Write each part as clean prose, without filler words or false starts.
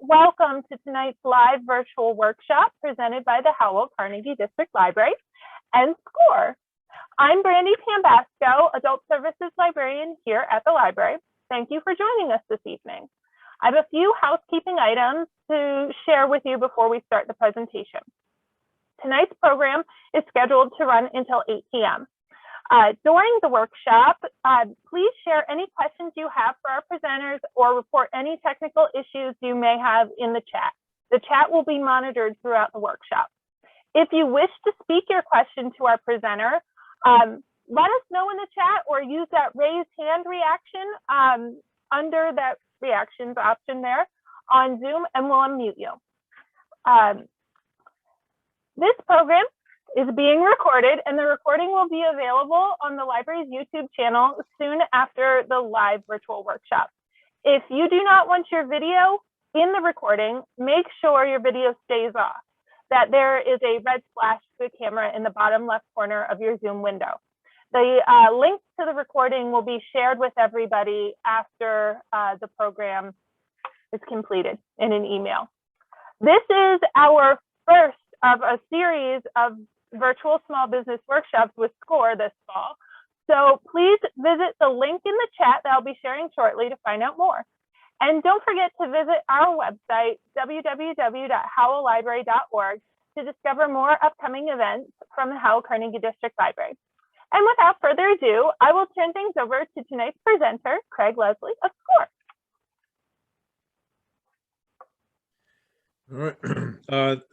welcome to tonight's live virtual workshop presented by the Howell Carnegie District Library and SCORE. I'm Brandy Tambasco, Adult Services Librarian here at the library. Thank you for joining us this evening. I have a few housekeeping items to share with you before we start the presentation. Tonight's program is scheduled to run until 8 p.m. During the workshop, please share any questions you have for our presenters or report any technical issues you may have in the chat. The chat will be monitored throughout the workshop. If you wish to speak your question to our presenter, let us know in the chat or use that raised hand reaction under that reactions option there on Zoom, and we'll unmute you. This program is being recorded, and the recording will be available on the library's YouTube channel soon after the live virtual workshop. If you do not want your video in the recording, make sure your video stays off, that there is a red flash to the camera in the bottom left corner of your Zoom window. The link to the recording will be shared with everybody after the program is completed in an email. This is our first of a series of virtual small business workshops with SCORE this fall. So please visit the link in the chat that I'll be sharing shortly to find out more. And don't forget to visit our website, www.howelllibrary.org, to discover more upcoming events from the Howell Carnegie District Library. And without further ado, I will turn things over to tonight's presenter, Craig Leslie of SCORE. All right.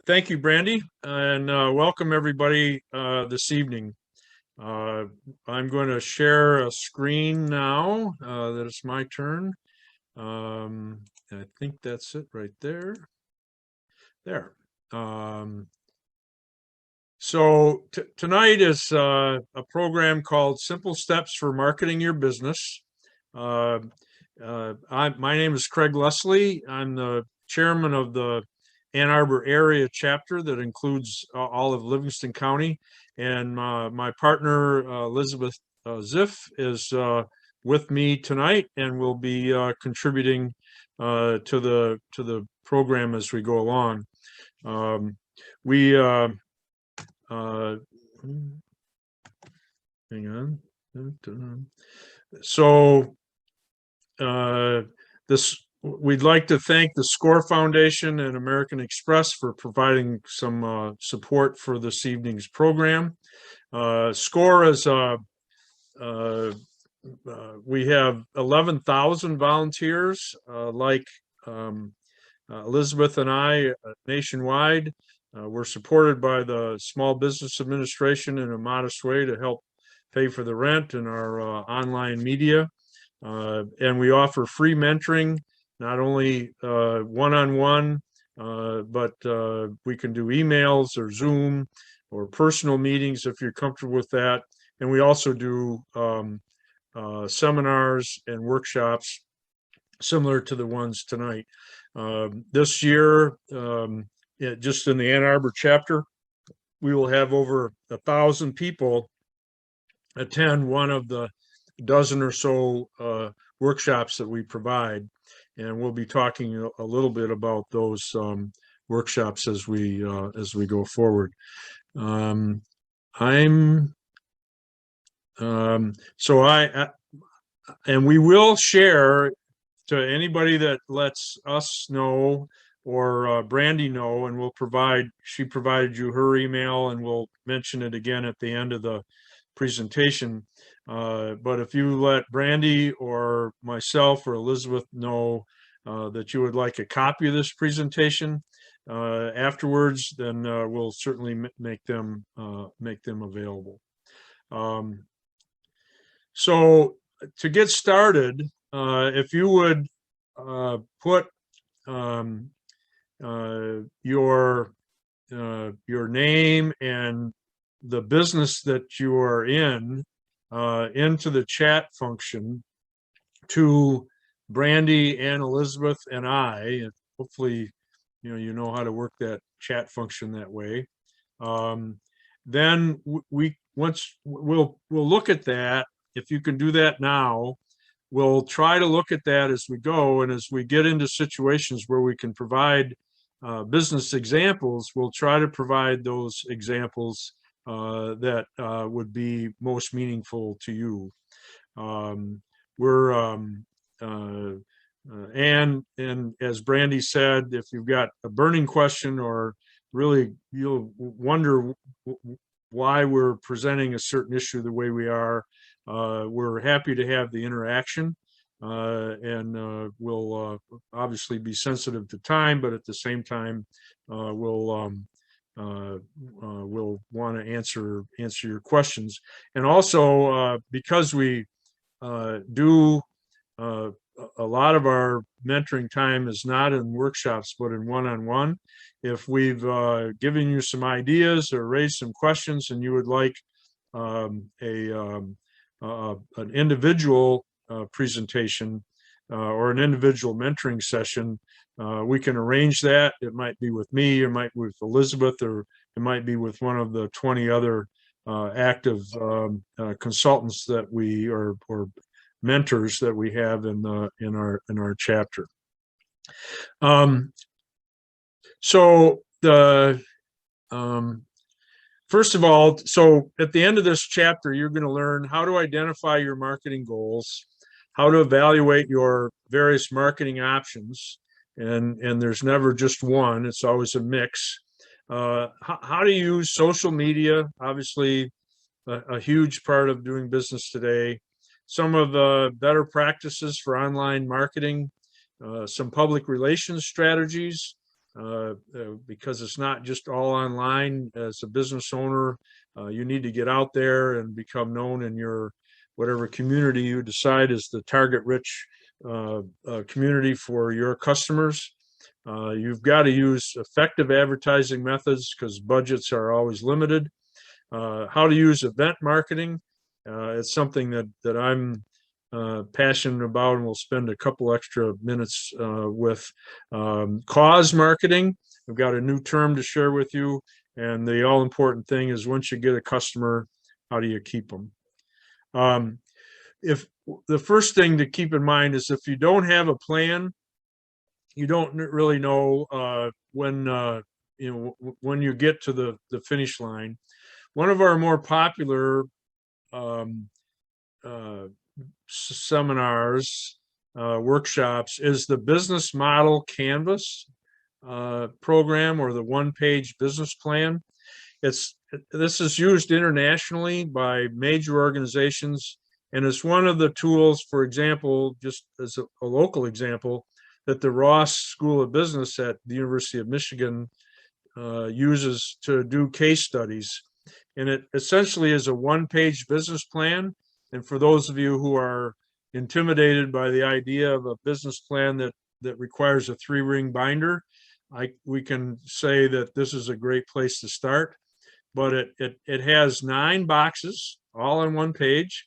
Thank you, Brandy, and welcome everybody this evening. I'm going to share a screen now that it's my turn. I think that's it right there. There. So tonight is a program called Simple Steps for Marketing Your Business. My name is Craig Leslie. I'm the chairman of the Ann Arbor area chapter that includes all of Livingston County, and my partner Elizabeth Ziff is with me tonight and will be contributing to the program as we go along. Hang on. So we'd like to thank the SCORE Foundation and American Express for providing some support for this evening's program. SCORE is we have 11,000 volunteers like Elizabeth and I nationwide. We're supported by the Small Business Administration in a modest way to help pay for the rent and our online media. And we offer free mentoring, not only one-on-one, but we can do emails or Zoom or personal meetings if you're comfortable with that. And we also do seminars and workshops similar to the ones tonight. This year, just in the Ann Arbor chapter, we will have over 1,000 people attend one of the dozen or so workshops that we provide. And we'll be talking a little bit about those workshops as we go forward. And we will share to anybody that lets us know or Brandy know, and she provided you her email, and we'll mention it again at the end of the presentation. But if you let Brandy or myself or Elizabeth know that you would like a copy of this presentation afterwards, then we'll certainly make them available. So to get started, if you would put your name and the business that you are in into the chat function to Brandy and Elizabeth and I, and hopefully you know how to work that chat function that way. Then we'll look at that. If you can do that now, we'll try to look at that as we go. And as we get into situations where we can provide business examples, we'll try to provide those examples that would be most meaningful to you. We're and as Brandy said, if you've got a burning question or really you'll wonder why we're presenting a certain issue the way we are, we're happy to have the interaction. And we'll obviously be sensitive to time, but at the same time, we'll want to answer your questions. And also, because we do a lot of our mentoring time is not in workshops, but in one-on-one. If we've given you some ideas or raised some questions and you would like an individual presentation or an individual mentoring session, we can arrange that. It might be with me, it might be with Elizabeth, or it might be with one of the 20 other active consultants that we or mentors that we have in our chapter. So the first of all, so at the end of this chapter, you're going to learn how to identify your marketing goals, how to evaluate your various marketing options, and there's never just one, it's always a mix. How to use social media, obviously a huge part of doing business today. Some of the better practices for online marketing, some public relations strategies, because it's not just all online. As a business owner, you need to get out there and become known in your whatever community you decide is the target rich community for your customers. You've got to use effective advertising methods because budgets are always limited. How to use event marketing. It's something that I'm passionate about, and we'll spend a couple extra minutes with. Cause marketing. We've got a new term to share with you, and the all-important thing is once you get a customer, how do you keep them? If the first thing to keep in mind is if you don't have a plan, you don't really know when when you get to the finish line. One of our more popular seminars, workshops is the business model canvas program, or the one-page business plan. This is used internationally by major organizations, and it's one of the tools, for example, just as a local example, that the Ross School of Business at the University of Michigan uses to do case studies. And it essentially is a one-page business plan. And for those of you who are intimidated by the idea of a business plan that requires a 3-ring binder, we can say that this is a great place to start. But it has 9 boxes all on one page.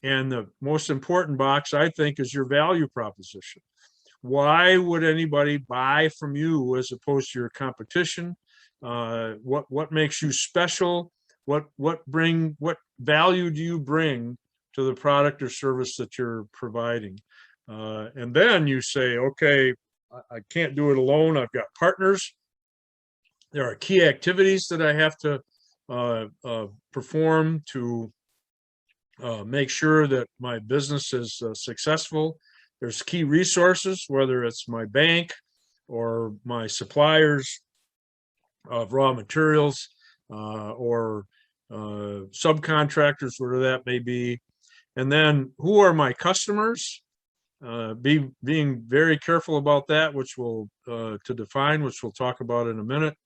And the most important box, I think, is your value proposition. Why would anybody buy from you as opposed to your competition? What makes you special? What value do you bring to the product or service that you're providing? And then you say, okay, I can't do it alone. I've got partners. There are key activities that I have to perform to make sure that my business is successful. There's key resources, whether it's my bank or my suppliers of raw materials or subcontractors, whatever that may be. And then who are my customers? Being very careful about that, which we'll to define, which we'll talk about in a minute.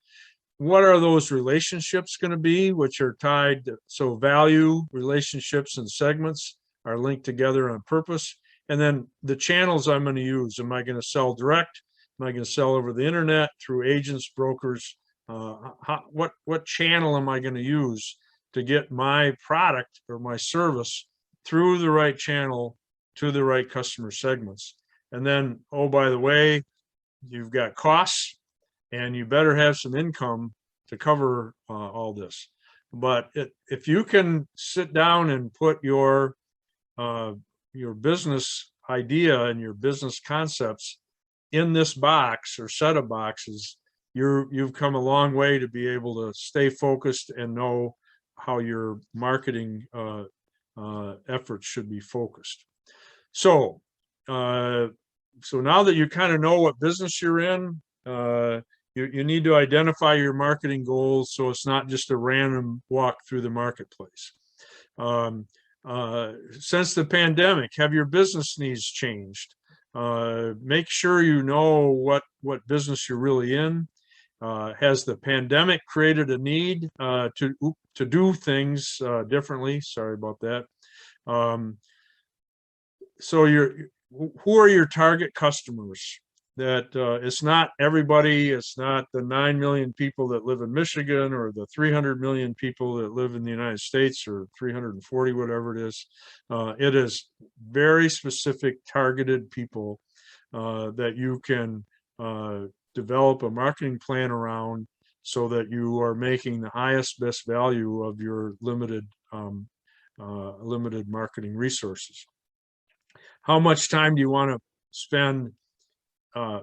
What are those relationships going to be, which are tied to, so value, relationships, and segments are linked together on purpose. And then the channels I'm going to use. Am I going to sell direct? Am I going to sell over the internet, through agents, brokers? What channel am I going to use to get my product or my service through the right channel to the right customer segments? And then, oh, by the way, you've got costs, and you better have some income to cover all this. But if you can sit down and put your business idea and your business concepts in this box or set of boxes, you've come a long way to be able to stay focused and know how your marketing efforts should be focused. So, so now that you kind of know what business you're in, you need to identify your marketing goals so it's not just a random walk through the marketplace. Since the pandemic, have your business needs changed? Make sure you know what business you're really in. Has the pandemic created a need to do things differently? Sorry about that. So who are your target customers? That it's not everybody, it's not the 9 million people that live in Michigan or the 300 million people that live in the United States or 340, whatever it is. It is very specific targeted people that you can develop a marketing plan around so that you are making the highest best value of your limited marketing resources. How much time do you want to spend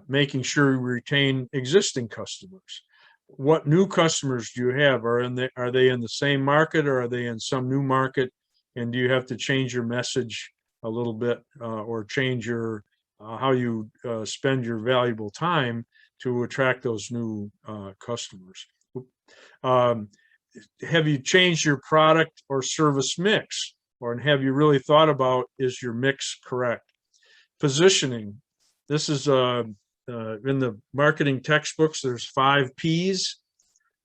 making sure you retain existing customers? What new customers do you have? Are they in the same market, or are they in some new market? And do you have to change your message a little bit or change your how you spend your valuable time to attract those new customers? Have you changed your product or service mix? Or have you really thought about, is your mix correct? Positioning. This is in the marketing textbooks, there's 5 Ps: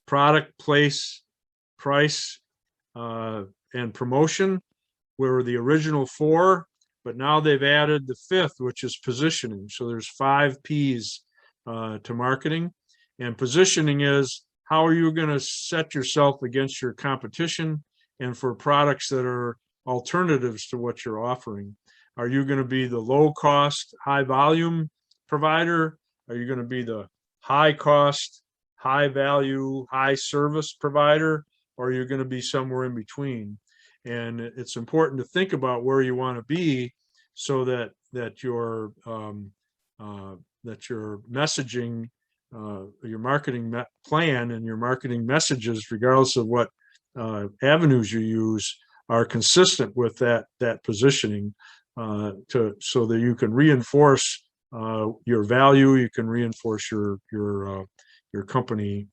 product, place, price, and promotion were the original 4, but now they've added the 5th, which is positioning. So there's 5 Ps to marketing. And positioning is, how are you going to set yourself against your competition and for products that are alternatives to what you're offering? Are you going to be the low cost, high volume provider? Are you going to be the high cost, high value, high service provider? Or are you going to be somewhere in between? And it's important to think about where you want to be so that your messaging, your marketing plan and your marketing messages, regardless of what avenues you use, are consistent with that positioning, so that you can reinforce your value, you can reinforce your company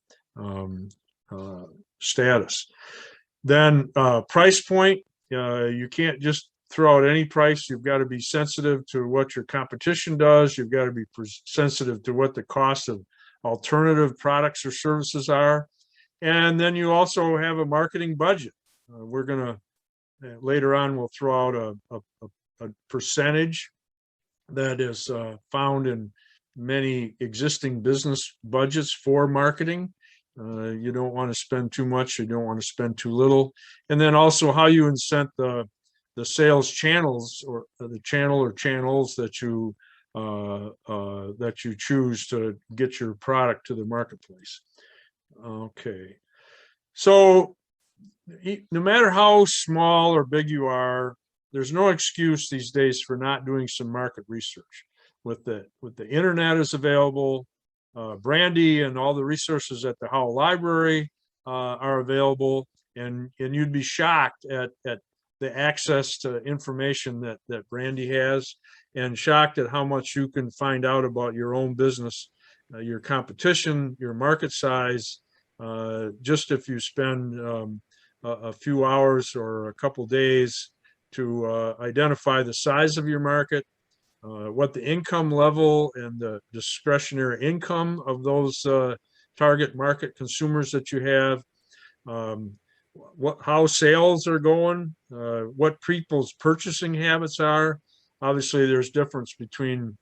status. Then price point, you can't just throw out any price. You've got to be sensitive to what your competition does. You've got to be sensitive to what the cost of alternative products or services are. And then you also have a marketing budget. We're going to later on, we'll throw out a percentage that is found in many existing business budgets for marketing. You don't want to spend too much, you don't want to spend too little. And then also how you incent the sales channels, or the channel or channels that you choose to get your product to the marketplace. Okay, so no matter how small or big you are, there's no excuse these days for not doing some market research. With the internet is available, Brandy and all the resources at the Howell Library are available, and you'd be shocked at the access to information that Brandy has, and shocked at how much you can find out about your own business, your competition, your market size, just if you spend a few hours or a couple days to identify the size of your market, what the income level and the discretionary income of those target market consumers that you have, how sales are going, what people's purchasing habits are. Obviously, there's difference between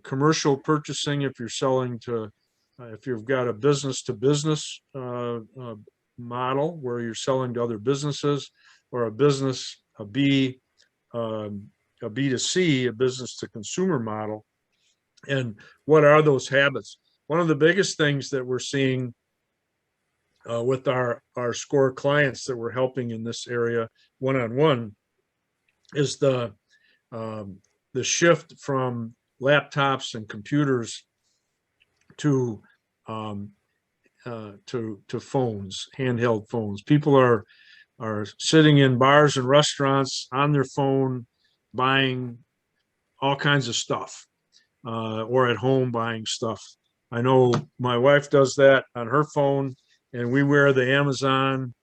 commercial purchasing, if you're selling to, if you've got a business to business model where you're selling to other businesses, or a B2C, a business to consumer model. And what are those habits? One of the biggest things that we're seeing with our SCORE clients that we're helping in this area one-on-one is the the shift from laptops and computers to phones, handheld phones. People are sitting in bars and restaurants on their phone, buying all kinds of stuff, or at home buying stuff. I know my wife does that on her phone, and we wear the Amazon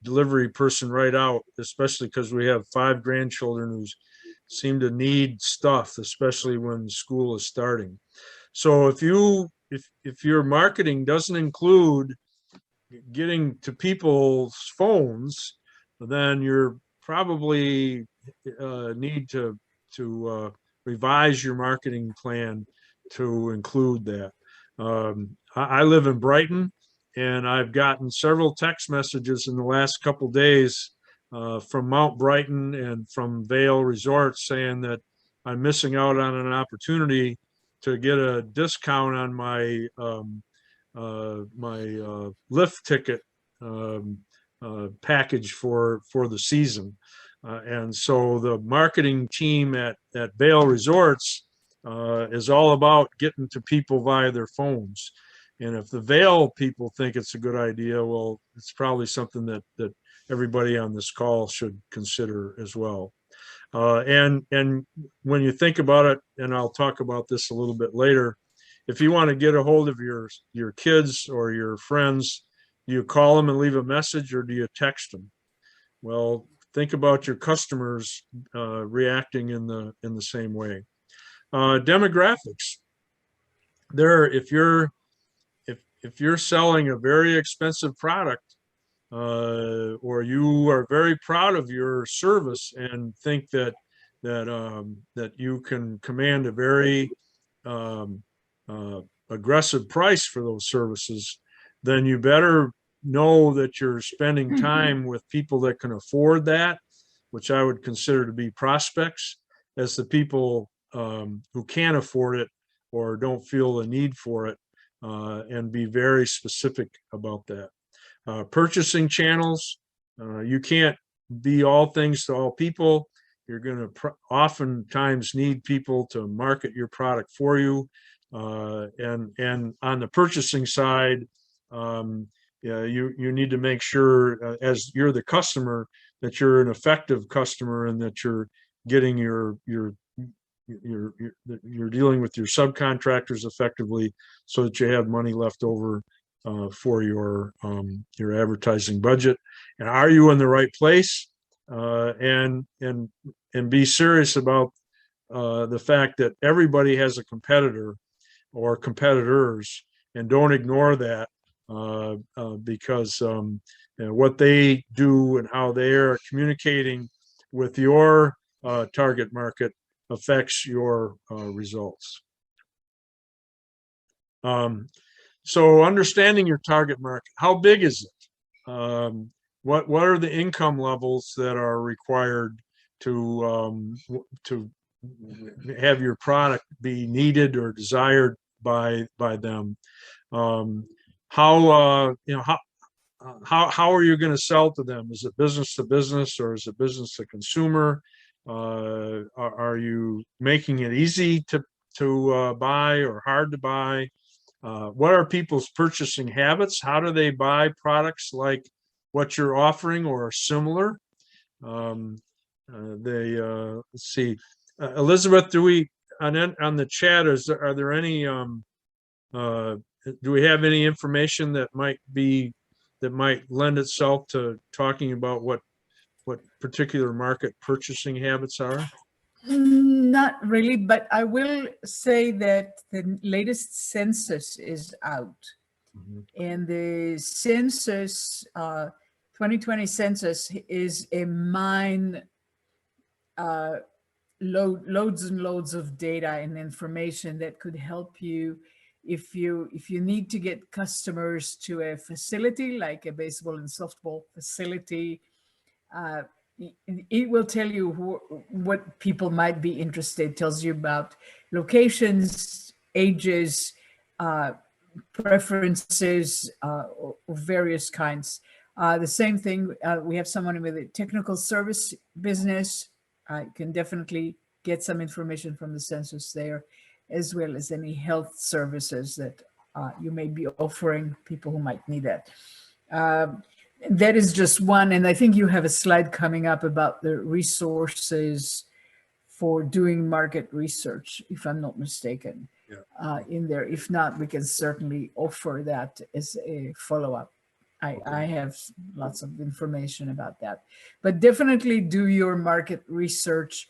delivery person right out, especially because we have 5 grandchildren who seem to need stuff, especially when school is starting. So if your marketing doesn't include getting to people's phones, then you're probably need to revise your marketing plan to include that. I live in Brighton, and I've gotten several text messages in the last couple days from Mount Brighton and from Vail Resorts saying that I'm missing out on an opportunity to get a discount on my lift ticket package for the season. And so the marketing team at Vail Resorts is all about getting to people via their phones. And if the Vail people think it's a good idea, well, it's probably something that everybody on this call should consider as well. And when you think about it, and I'll talk about this a little bit later, if you want to get a hold of your kids or your friends, do you call them and leave a message, or do you text them? Well, think about your customers reacting in the same way. Demographics. If you're selling a very expensive product, or you are very proud of your service and think that you can command a very aggressive price for those services, then you better know that you're spending time with people that can afford that, which I would consider to be prospects, as the people who can't afford it or don't feel the need for it, and be very specific about that. Purchasing channels, you can't be all things to all people. You're going to oftentimes need people to market your product for you. And on the purchasing side, yeah, you need to make sure, as you're the customer, that you're an effective customer and that you're getting you're dealing with your subcontractors effectively, so that you have money left over for your advertising budget. And are you in the right place? And be serious about the fact that everybody has a competitor or competitors, and don't ignore that, because what they do and how they are communicating with your target market affects your results. So understanding your target market, how big is it? What are the income levels that are required to have your product be needed or desired by them? How are you going to sell to them? Is it business to business, or is it business to consumer? Are you making it easy to buy or hard to buy? What are people's purchasing habits? How do they buy products like what you're offering or similar? Let's see, Elizabeth, do we on the chat, are there any do we have any information that might lend itself to talking about what particular market purchasing habits are? Not really, but I will say that the latest census is out. And the census, 2020 census, is a mine, loads and loads of data and information that could help you if you need to get customers to a facility like a baseball and softball facility. It will tell you what people might be interested. It tells you about locations, ages, preferences of various kinds. The same thing, we have someone with a technical service business I can definitely get some information from the census there, as well as any health services that you may be offering people who might need that. That is just one, and I think you have a slide coming up about the resources for doing market research, if I'm not mistaken, in there. If not, we can certainly offer that as a follow-up. I have lots of information about that, but definitely do your market research.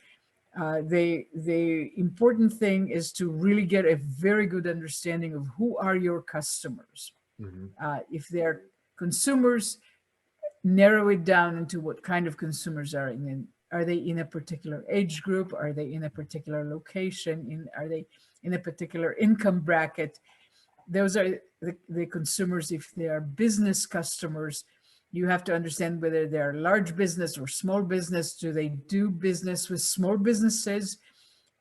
The important thing is to really get a very good understanding of who are your customers. If they're consumers, narrow it down into what kind of consumers are in. Are they in a particular age group? Are they in a particular location? Are they in a particular income bracket? Those are the consumers. If they are business customers, you have to understand whether they're large business or small business. Do they do business with small businesses?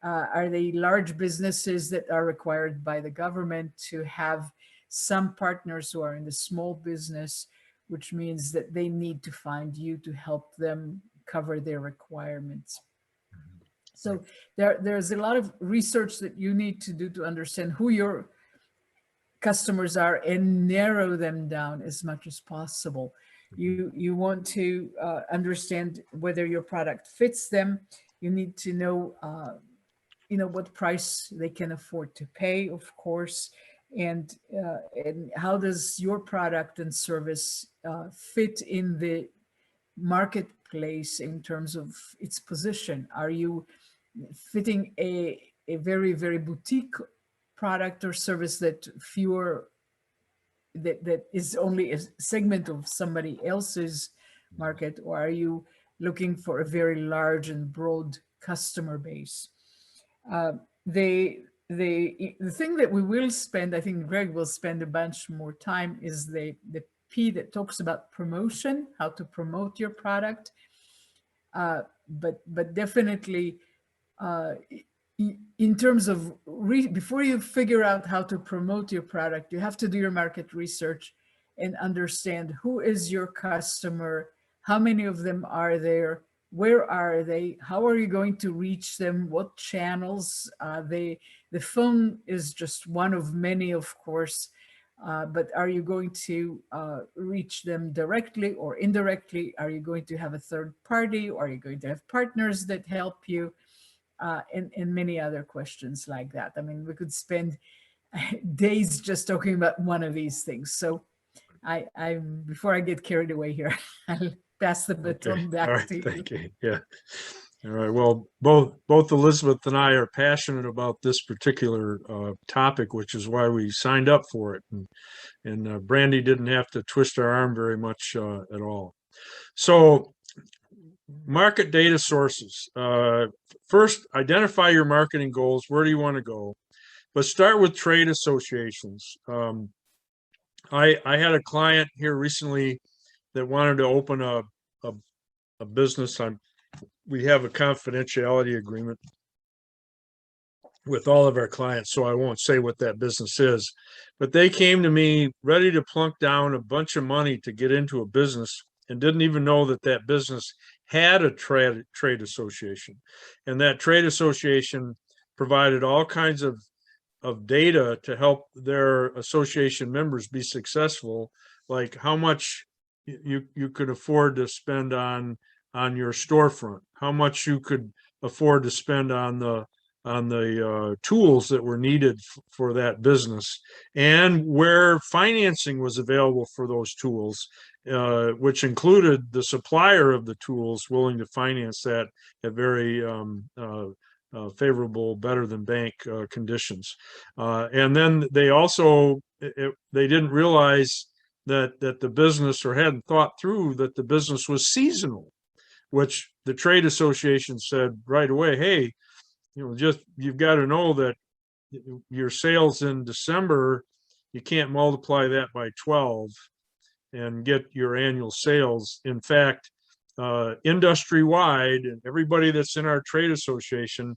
Are they large businesses that are required by the government to have some partners who are in the small business, which means that they need to find you to help them cover their requirements. So there's a lot of research that you need to do to understand who your customers are and narrow them down as much as possible. You want to understand whether your product fits them. You need to know, what price they can afford to pay, of course, and how does your product and service fit in the marketplace in terms of its position. Are you fitting a very, very boutique product or service that is only a segment of somebody else's market, or are you looking for a very large and broad customer base? The thing that we will spend, I think Greg will spend a bunch more time, is the P that talks about promotion, how to promote your product. But definitely in terms of before you figure out how to promote your product, you have to do your market research and understand who is your customer, how many of them are there, where are they, how are you going to reach them, what channels. The phone is just one of many, of course, but are you going to reach them directly or indirectly? Are you going to have a third party, or are you going to have partners that help you? And many other questions like that. I mean, we could spend days just talking about one of these things. So I before I get carried away here, I'll pass the baton back All right, to you. thank you. Yeah. All right. Well, both Elizabeth and I are passionate about this particular topic, which is why we signed up for it. And Brandy didn't have to twist our arm very much at all. So, market data sources. First, identify your marketing goals. Where do you want to go? But start with trade associations. I had a client here recently that wanted to open a business. We have a confidentiality agreement with all of our clients, so I won't say what that business is. But they came to me ready to plunk down a bunch of money to get into a business, and didn't even know that that business had a trade association. And that trade association provided all kinds of data to help their association members be successful, like how much you could afford to spend on your storefront, how much you could afford to spend on the tools that were needed for that business, and where financing was available for those tools, which included the supplier of the tools willing to finance that at very favorable, better than bank conditions. And then they also, they didn't realize that the business, or hadn't thought through that the business was seasonal, which the trade association said right away, hey, you've got to know that your sales in December, you can't multiply that by 12 and get your annual sales. In fact, industry-wide, and everybody that's in our trade association,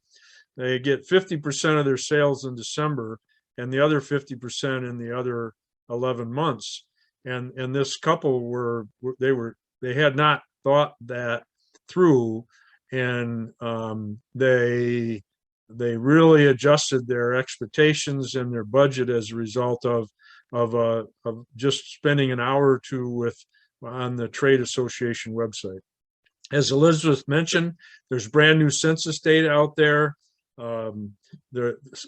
they get 50% of their sales in December and the other 50% in the other 11 months. And this couple they had not thought that through, and they really adjusted their expectations and their budget as a result of just spending an hour or two on the trade association website. As Elizabeth mentioned, there's brand new census data out there. A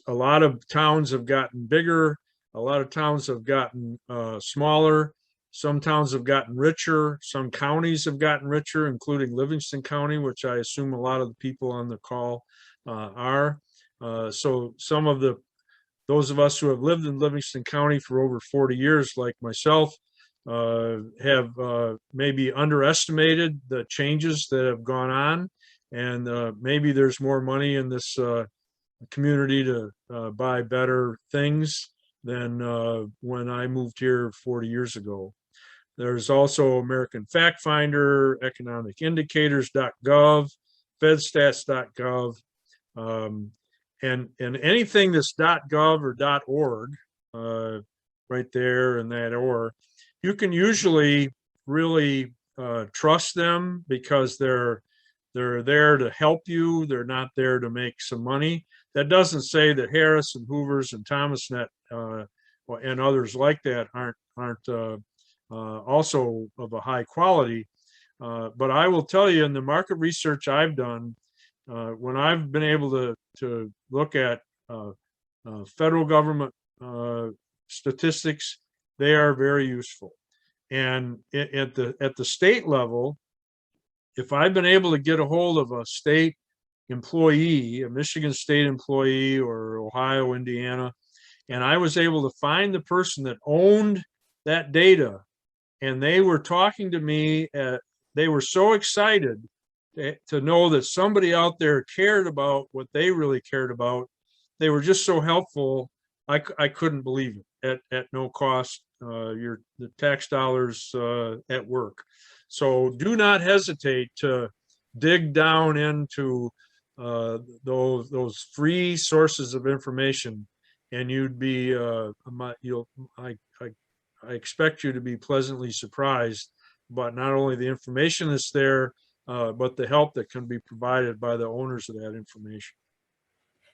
lot of towns have gotten bigger. A lot of towns have gotten smaller. Some towns have gotten richer. Some counties have gotten richer, including Livingston County, which I assume a lot of the people on the call are. So some of those of us who have lived in Livingston County for over 40 years, like myself, have maybe underestimated the changes that have gone on, and maybe there's more money in this community to buy better things than when I moved here 40 years ago. There's also American Fact Finder, economicindicators.gov, fedstats.gov, and anything that's .gov or .org, right there in that org, you can usually really trust them because they're there to help you. They're not there to make some money. That doesn't say that Harris and Hoover's and ThomasNet and others like that aren't also of a high quality. But I will tell you, in the market research I've done, when I've been able to look at federal government statistics, they are very useful. And at the state level, if I've been able to get a hold of a state employee, a Michigan state employee or Ohio, Indiana, and I was able to find the person that owned that data, and they were talking to me, they were so excited to know that somebody out there cared about what they really cared about. They were just so helpful. I couldn't believe it at no cost. The tax dollars at work. So do not hesitate to dig down into those free sources of information, and you'd be I expect you to be pleasantly surprised about not only the information that's there, but the help that can be provided by the owners of that information.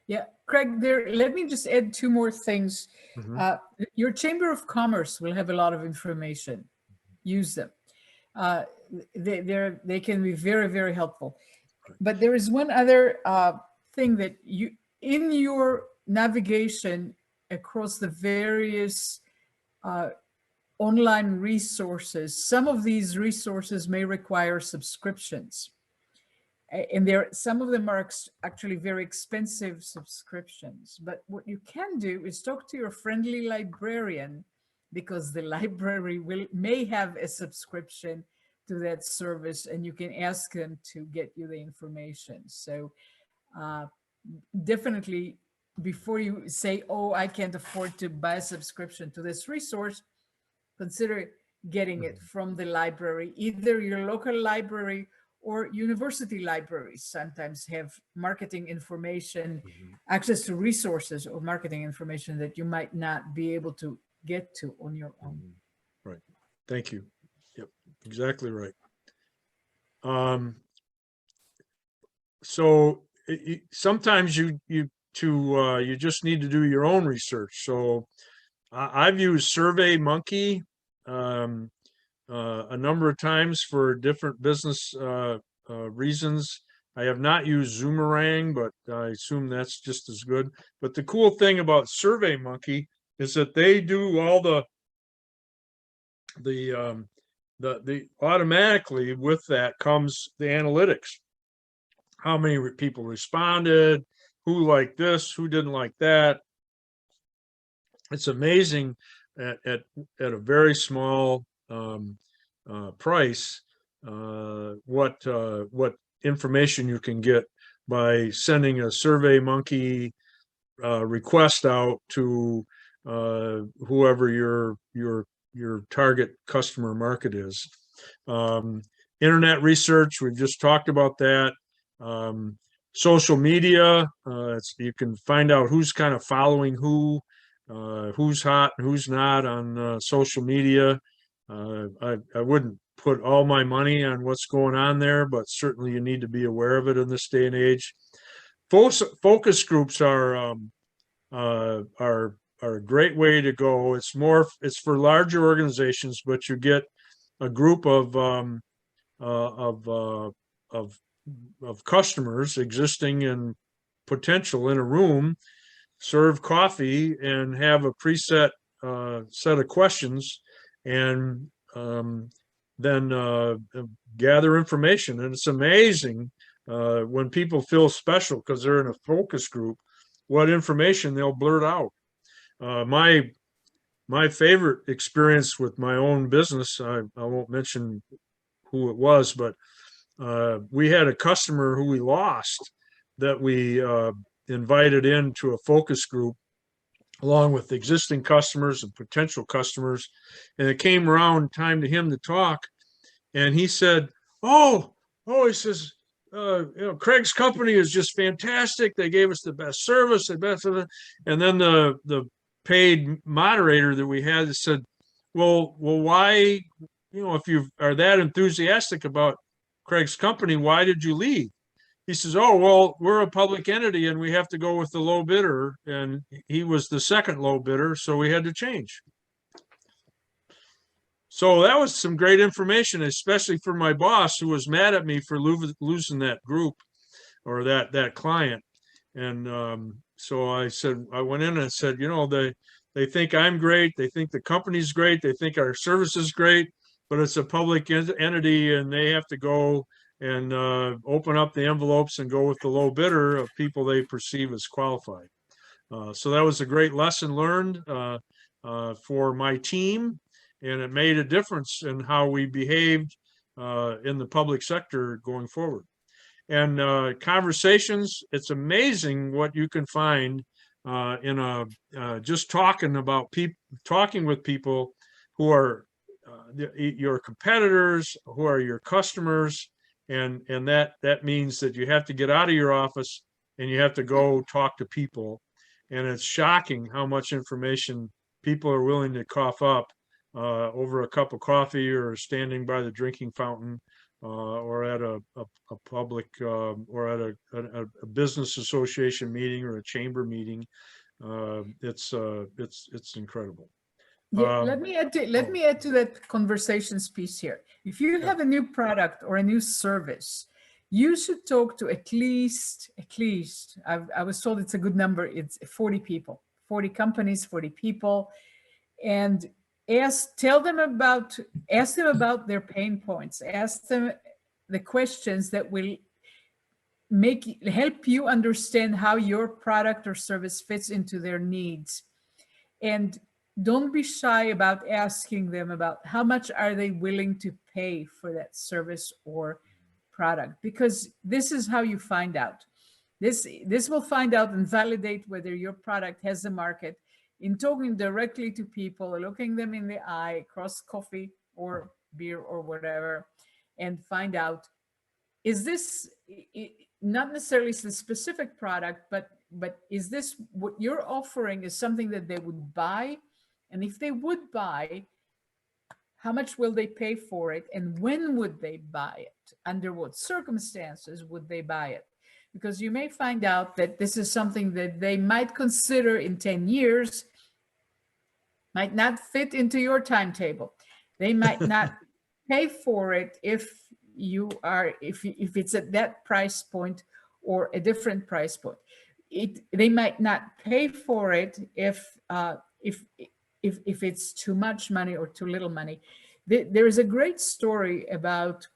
Yeah, Craig, let me just add two more things. Mm-hmm. Your Chamber of Commerce will have a lot of information. Use them. They can be very, very helpful. But there is one other thing that in your navigation across the various online resources, some of these resources may require subscriptions. And some of them are actually very expensive subscriptions. But what you can do is talk to your friendly librarian, because the library may have a subscription to that service, and you can ask them to get you the information. So definitely, before you say, oh, I can't afford to buy a subscription to this resource, consider getting it from the library. Either your local library or university libraries sometimes have marketing information, access to resources or marketing information that you might not be able to get to on your own. Right. Thank you. Yep. Exactly right. So sometimes you just need to do your own research. So I've used SurveyMonkey a number of times for different business reasons. I have not used Zoomerang, but I assume that's just as good. But the cool thing about SurveyMonkey is that they do all the automatically with that comes the analytics. How many people responded, who liked this, who didn't like that. It's amazing at a very small price what information you can get by sending a SurveyMonkey request out to whoever your target customer market is. Internet research, we've just talked about that. Social media, you can find out who's kind of following who's hot and who's not on social media. I wouldn't put all my money on what's going on there, but certainly you need to be aware of it in this day and age. Focus groups are a great way to go. It's for larger organizations, but you get a group of customers, existing and potential, in a room, serve coffee, and have a preset set of questions, and then gather information. And it's amazing when people feel special because they're in a focus group, what information they'll blurt out. My favorite experience with my own business, I won't mention who it was, but we had a customer who we lost that we invited into a focus group along with existing customers and potential customers. And it came around time to him to talk. And he said, he says, Craig's company is just fantastic. They gave us the best service, the best of it. And then the paid moderator that we had said, well, why, if you are that enthusiastic about Craig's company, why did you leave? He says, oh, well, we're a public entity and we have to go with the low bidder. And he was the second low bidder, so we had to change. So that was some great information, especially for my boss, who was mad at me for losing that group or that client. And so I went in and said, they think I'm great. They think the company's great. They think our service is great, but it's a public entity and they have to go and open up the envelopes and go with the low bidder of people they perceive as qualified. So that was a great lesson learned for my team, and it made a difference in how we behaved in the public sector going forward. And conversations, it's amazing what you can find in just talking with people who are your competitors, who are your customers. And that means that you have to get out of your office and you have to go talk to people. And it's shocking how much information people are willing to cough up over a cup of coffee or standing by the drinking fountain or at a public or at a business association meeting or a chamber meeting. It's incredible. Yeah, let me add to that conversations piece here. If you have a new product or a new service, you should talk to at least I was told it's a good number. It's 40 people, 40 companies, 40 people, and ask them about their pain points. Ask them the questions that will help you understand how your product or service fits into their needs. And don't be shy about asking them about how much are they willing to pay for that service or product, because this is how you find out. This will find out and validate whether your product has a market in talking directly to people, looking them in the eye across coffee or beer or whatever, and find out, is this not necessarily the specific product, but is this what you're offering is something that they would buy? And if they would buy, how much will they pay for it? And when would they buy it? Under what circumstances would they buy it? Because you may find out that this is something that they might consider in 10 years, might not fit into your timetable. They might not pay for it if it's at that price point or a different price point. They might not pay for it if it's too much money or too little money. There is a great story about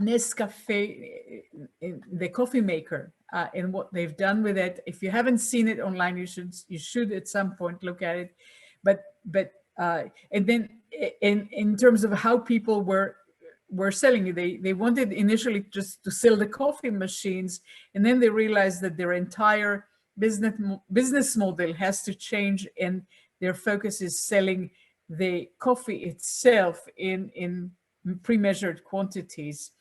Nescafe, the coffee maker, and what they've done with it. If you haven't seen it online, you should at some point look at it. And then in terms of how people were selling it, they wanted initially just to sell the coffee machines, and then they realized that their entire business model has to change, and their focus is selling the coffee itself in pre-measured quantities.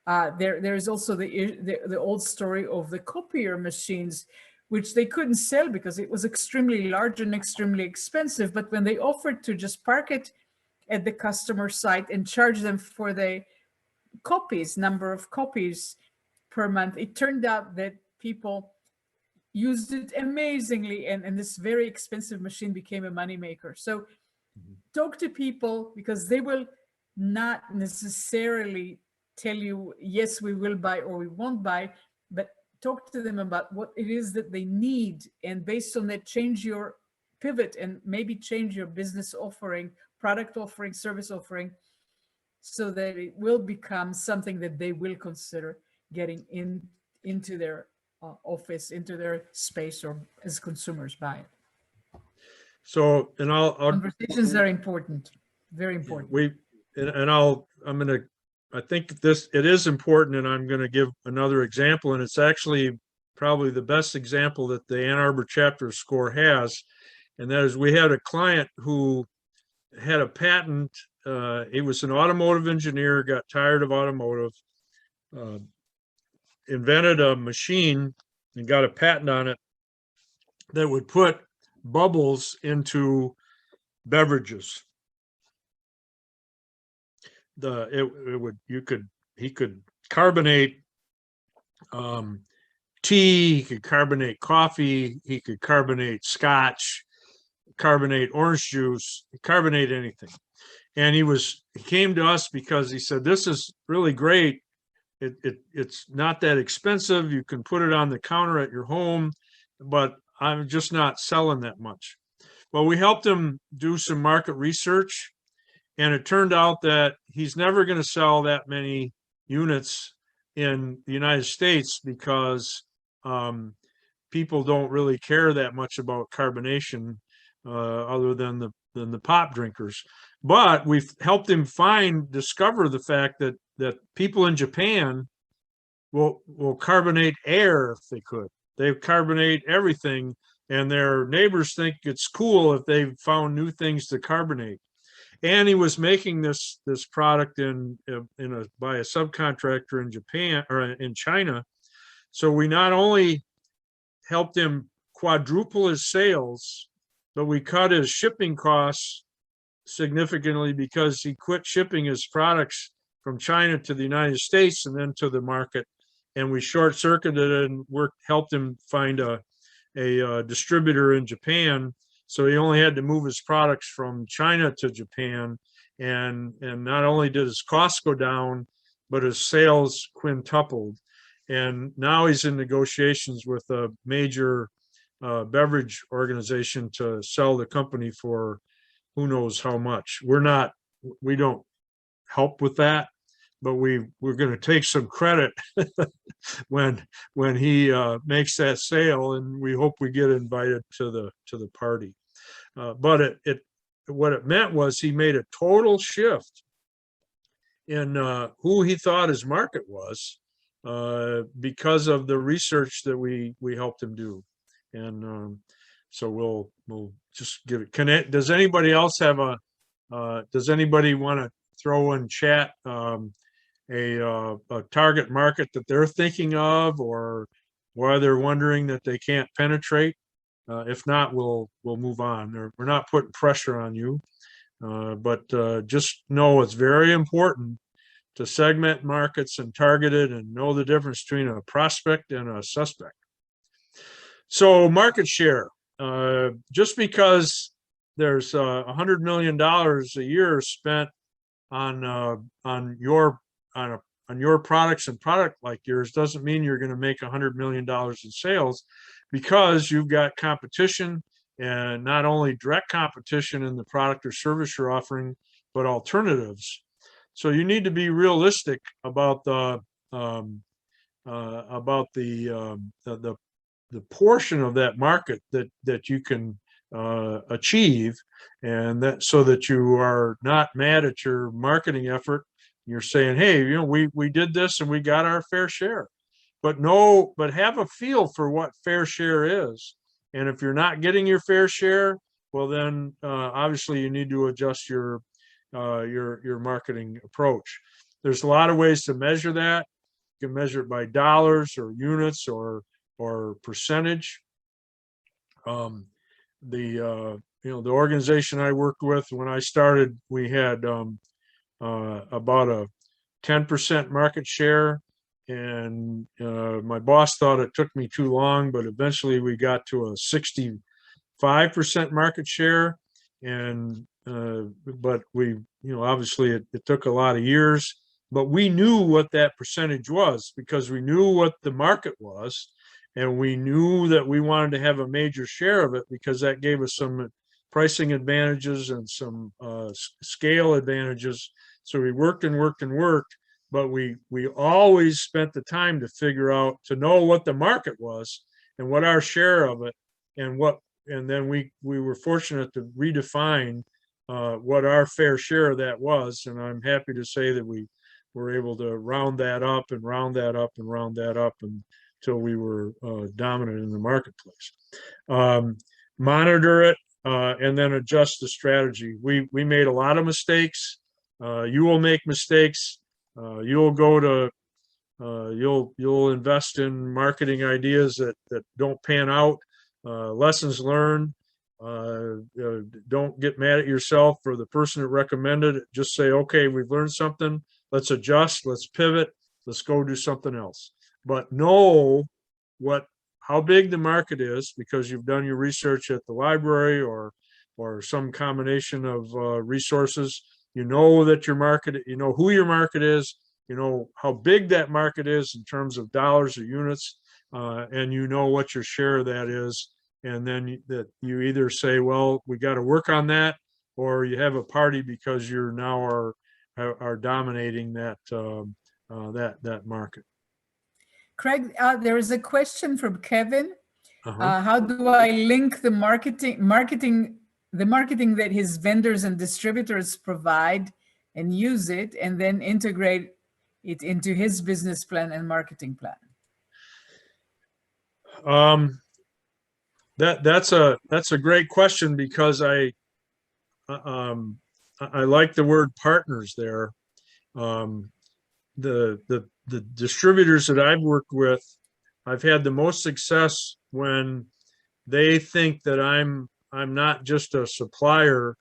There is also the old story of the copier machines, which they couldn't sell because it was extremely large and extremely expensive. But when they offered to just park it at the customer site and charge them for the number of copies per month. It turned out that people used it amazingly, and this very expensive machine became a moneymaker. So talk to people, because they will not necessarily tell you, yes, we will buy or we won't buy, but talk to them about what it is that they need. And based on that, change your pivot and maybe change your business offering, product offering, service offering, so that it will become something that they will consider getting into their office, into their space, or as consumers buy it. So, and I'll Conversations are important, very important. I think it is important, and I'm going to give another example, and it's actually probably the best example that the Ann Arbor chapter of SCORE has, and that is we had a client who had a patent. He was an automotive engineer, got tired of automotive, invented a machine and got a patent on it that would put bubbles into beverages. He could carbonate tea, he could carbonate coffee, he could carbonate scotch, carbonate orange juice, carbonate anything. And he came to us because he said, this is really great. It's not that expensive. You can put it on the counter at your home, but I'm just not selling that much. Well, we helped him do some market research, and it turned out that he's never going to sell that many units in the United States because people don't really care that much about carbonation other than the pop drinkers. But we've helped him discover the fact that people in Japan will carbonate air if they could. They carbonate everything, and their neighbors think it's cool if they've found new things to carbonate. And he was making this product by a subcontractor in Japan or in China. So we not only helped him quadruple his sales, but we cut his shipping costs significantly because he quit shipping his products from China to the United States and then to the market. And we short-circuited it and helped him find a distributor in Japan. So he only had to move his products from China to Japan. And not only did his costs go down, but his sales quintupled. And now he's in negotiations with a major beverage organization to sell the company for who knows how much. We don't help with that, but we're going to take some credit when he makes that sale, and we hope we get invited to the party. But what it meant was he made a total shift in who he thought his market was because of the research that we helped him do. And so we'll just give it. Does anybody else have does anybody want to throw in chat a target market that they're thinking of, or why they're wondering that they can't penetrate? If not, we'll move on. We're not putting pressure on you, but just know it's very important to segment markets and target it and know the difference between a prospect and a suspect. So market share, just because there's $100 million a year spent on your products and product like yours doesn't mean you're going to make $100 million in sales, because you've got competition, and not only direct competition in the product or service you're offering, but alternatives. So you need to be realistic about the portion of that market that you can achieve, and that so that you are not mad at your marketing effort. You're saying, hey, we did this and we got our fair share. But have a feel for what fair share is. And if you're not getting your fair share, well, then obviously you need to adjust your marketing approach. There's a lot of ways to measure that. You can measure it by dollars or units or percentage. the organization I worked with when I started, we had about a 10% market share. And my boss thought it took me too long, but eventually we got to a 65% market share. And but we, obviously it took a lot of years, but we knew what that percentage was because we knew what the market was. And we knew that we wanted to have a major share of it because that gave us some pricing advantages and some scale advantages. So we worked and worked and worked, but we always spent the time to figure out, to know what the market was and what our share of it, and then we were fortunate to redefine what our fair share of that was. And I'm happy to say that we were able to round that up and round that up and round that up until we were dominant in the marketplace. Monitor it and then adjust the strategy. We made a lot of mistakes. You will make mistakes. You'll go to you'll invest in marketing ideas that don't pan out. Lessons learned. Don't get mad at yourself or the person that recommended it. Just say, okay, we've learned something. Let's adjust. Let's pivot. Let's go do something else. But know how big the market is because you've done your research at the library or some combination of resources. You know that your market, you know who your market is, you know how big that market is in terms of dollars or units, and you know what your share of that is. And then that you either say, well, we got to work on that, or you have a party because you're now are dominating that that market. Craig, there is a question from Kevin. Uh-huh. How do I link the marketing that his vendors and distributors provide and use it, and then integrate it into his business plan and marketing plan? That's a great question because I like the word partners there. The distributors that I've worked with, I've had the most success when they think that I'm not just a supplier,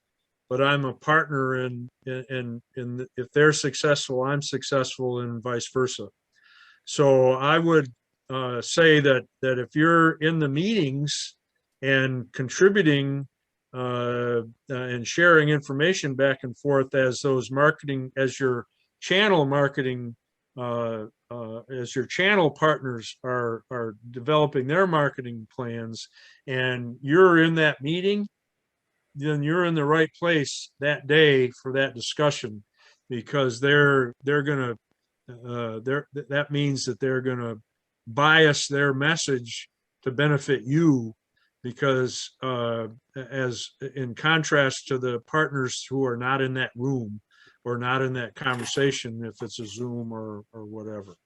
but I'm a partner, and if they're successful, I'm successful, and vice versa. So I would say that if you're in the meetings and contributing and sharing information back and forth as your channel marketing, as your channel partners are developing their marketing plans, and you're in that meeting, then you're in the right place that day for that discussion, because that means that they're gonna bias their message to benefit you, because as in contrast to the partners who are not in that room or not in that conversation, if it's a Zoom or whatever.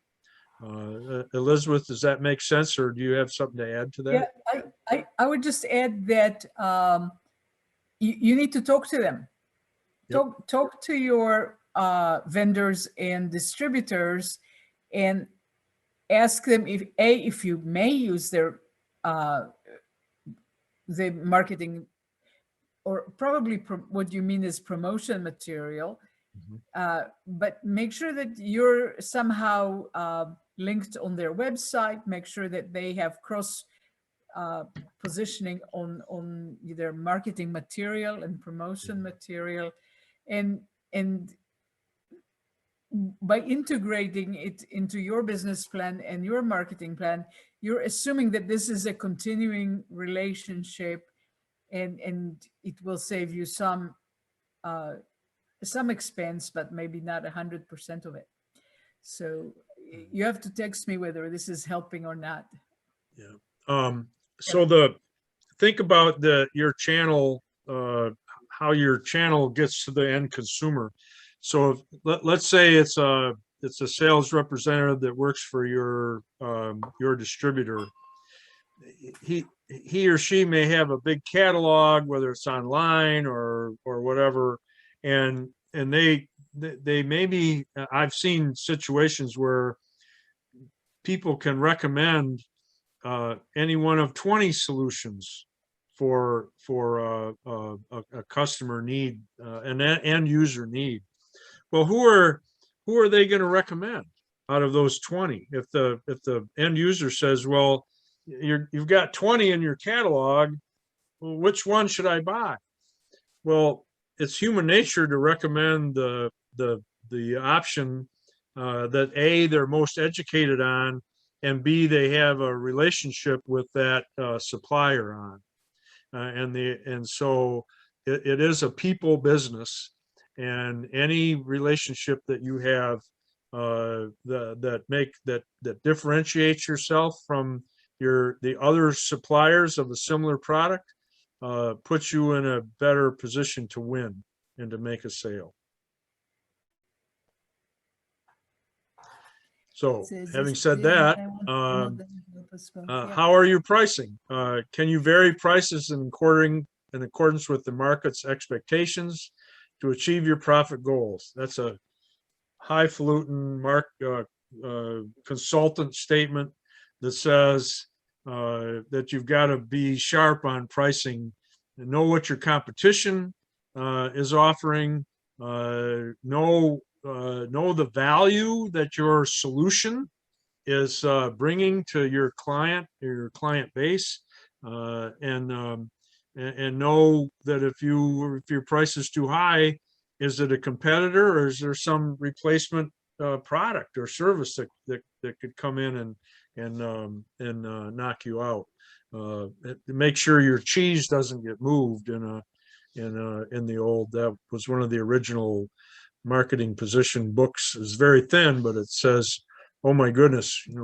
Elizabeth, does that make sense, or do you have something to add to that? Yeah, I would just add that you need to talk to them. Yep. Talk to your vendors and distributors and ask them if you may use their the marketing, or probably what you mean is promotion material. Mm-hmm. But make sure that you're somehow linked on their website. Make sure that they have cross positioning on their marketing material and promotion material, and by integrating it into your business plan and your marketing plan, you're assuming that this is a continuing relationship, and it will save you some expense, but maybe not 100% of it. So you have to text me whether this is helping or not. Yeah. So think about your channel, how your channel gets to the end consumer. So let's say it's a sales representative that works for your distributor. He or she may have a big catalog, whether it's online or whatever, and they maybe, I've seen situations where people can recommend any one of 20 solutions for a customer need, an end user need. Well, who are they going to recommend out of those 20? If the end user says, well, you've got 20 in your catalog, well, which one should I buy? Well, it's human nature to recommend the option that A, they're most educated on, and B, they have a relationship with that supplier on. And so it is a people business, and any relationship that you have that differentiates yourself from the other suppliers of a similar product puts you in a better position to win and to make a sale. So having said that, how are you pricing? Can you vary prices in accordance with the market's expectations to achieve your profit goals? That's a highfalutin consultant statement that says that you've got to be sharp on pricing and know what your competition is offering, know the value that your solution is bringing to your client or your client base, and know that if your price is too high, is it a competitor or is there some replacement product or service that could come in and knock you out? Make sure your cheese doesn't get moved in the old. That was one of the original marketing position books. It's very thin, but it says, oh my goodness, we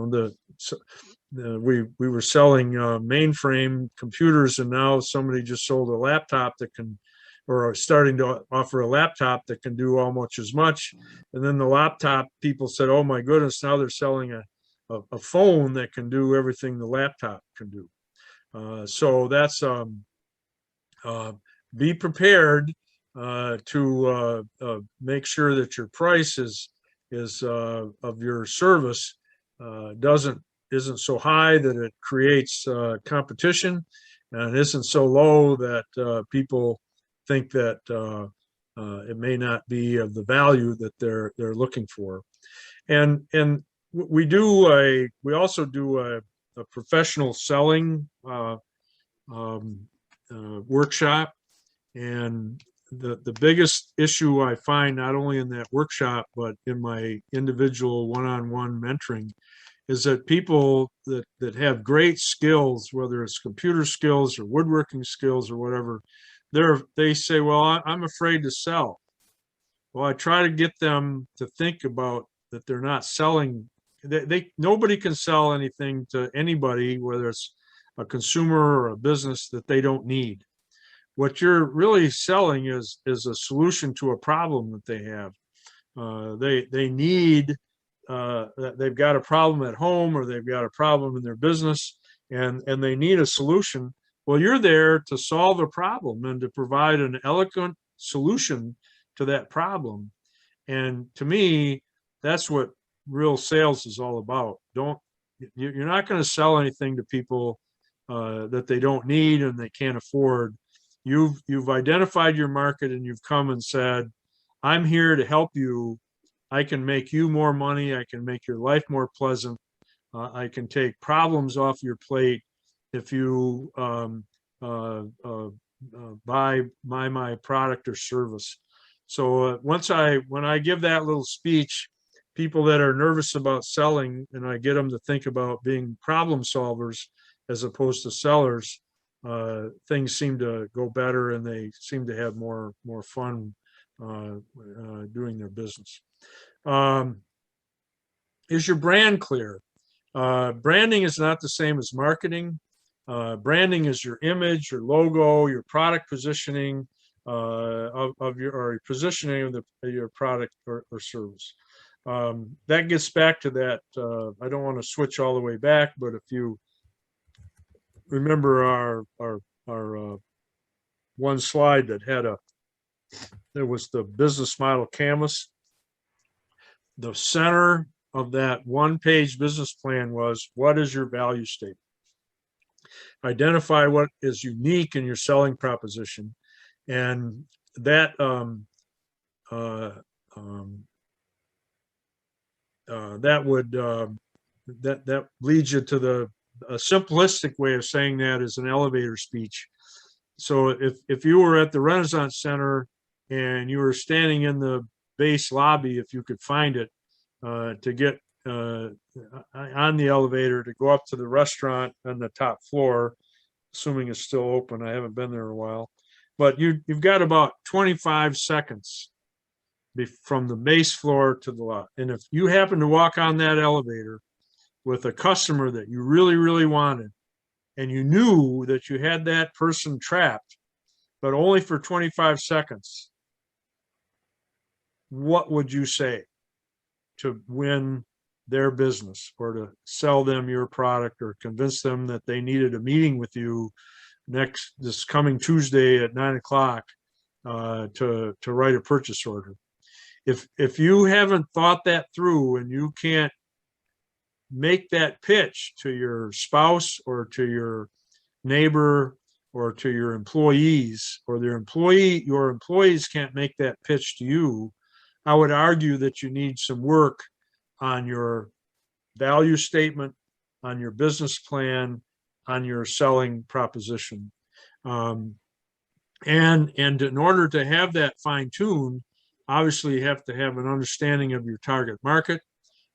were selling mainframe computers, and now somebody just sold a laptop that can, or are starting to offer a laptop that can do almost as much. And then the laptop people said, oh my goodness, now they're selling a phone that can do everything the laptop can do. So that's be prepared to make sure that your price of your service isn't so high that it creates competition, and isn't so low that people think that it may not be of the value that they're looking for. And we also do a professional selling workshop. And the biggest issue I find, not only in that workshop, but in my individual one-on-one mentoring, is that people that have great skills, whether it's computer skills or woodworking skills or whatever, they say, well, I'm afraid to sell. Well, I try to get them to think about that they're not selling. Nobody can sell anything to anybody, whether it's a consumer or a business, that they don't need. What you're really selling is a solution to a problem that they have. They need, they've got a problem at home, or they've got a problem in their business, and they need a solution. Well, you're there to solve a problem and to provide an eloquent solution to that problem. And to me, that's what real sales is all about. You're not going to sell anything to people that they don't need and they can't afford. You've identified your market, and you've come and said, I'm here to help you. I can make you more money. I can make your life more pleasant. I can take problems off your plate if you buy my product or service. So when I give that little speech, people that are nervous about selling, and I get them to think about being problem solvers as opposed to sellers, things seem to go better, and they seem to have more fun doing their business. Is your brand clear? Branding is not the same as marketing. Branding is your image, your logo, your product positioning of your positioning of your product or service. That gets back to that. I don't want to switch all the way back, but if you remember our one slide that had there was the business model canvas. The center of that one-page business plan was, what is your value statement? Identify what is unique in your selling proposition, and that uh, um, that would that leads you to the a simplistic way of saying that is an elevator speech. So if you were at the Renaissance Center and you were standing in the base lobby, if you could find it, to get on the elevator to go up to the restaurant on the top floor, assuming it's still open. I haven't been there in a while, but you've got about 25 seconds from the base floor to the lot. And if you happen to walk on that elevator with a customer that you really, really wanted, and you knew that you had that person trapped, but only for 25 seconds, what would you say to win their business or to sell them your product or convince them that they needed a meeting with you this coming Tuesday at 9 o'clock to write a purchase order? If you haven't thought that through and you can't make that pitch to your spouse or to your neighbor or to your employees, or your employees can't make that pitch to you, I would argue that you need some work on your value statement, on your business plan, on your selling proposition. And in order to have that fine-tuned, obviously you have to have an understanding of your target market.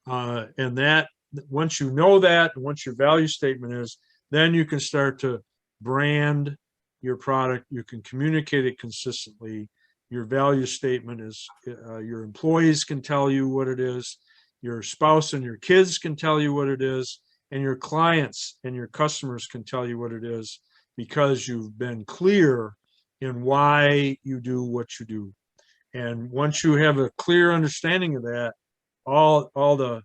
And that once you know that, and once your value statement is, then you can start to brand your product. You can communicate it consistently. Your value statement is, your employees can tell you what it is. Your spouse and your kids can tell you what it is. And your clients and your customers can tell you what it is, because you've been clear in why you do what you do. And once you have a clear understanding of that, all the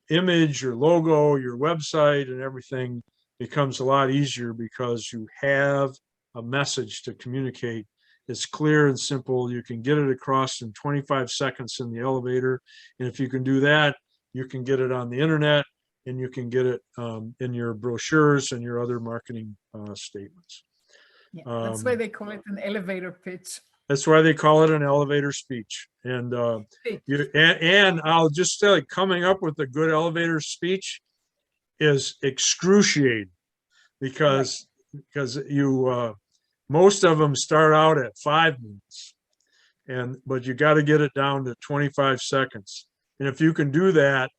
image, your logo, your website, and everything becomes a lot easier, because you have a message to communicate. It's clear and simple. You can get it across in 25 seconds in the elevator. And if you can do that, you can get it on the internet, and you can get it in your brochures and your other marketing statements. Yeah, that's why they call it an elevator pitch. That's why they call it an elevator speech. And and I'll just tell you, coming up with a good elevator speech is excruciating, because you most of them start out at 5 minutes, but you got to get it down to 25 seconds. And if you can do that,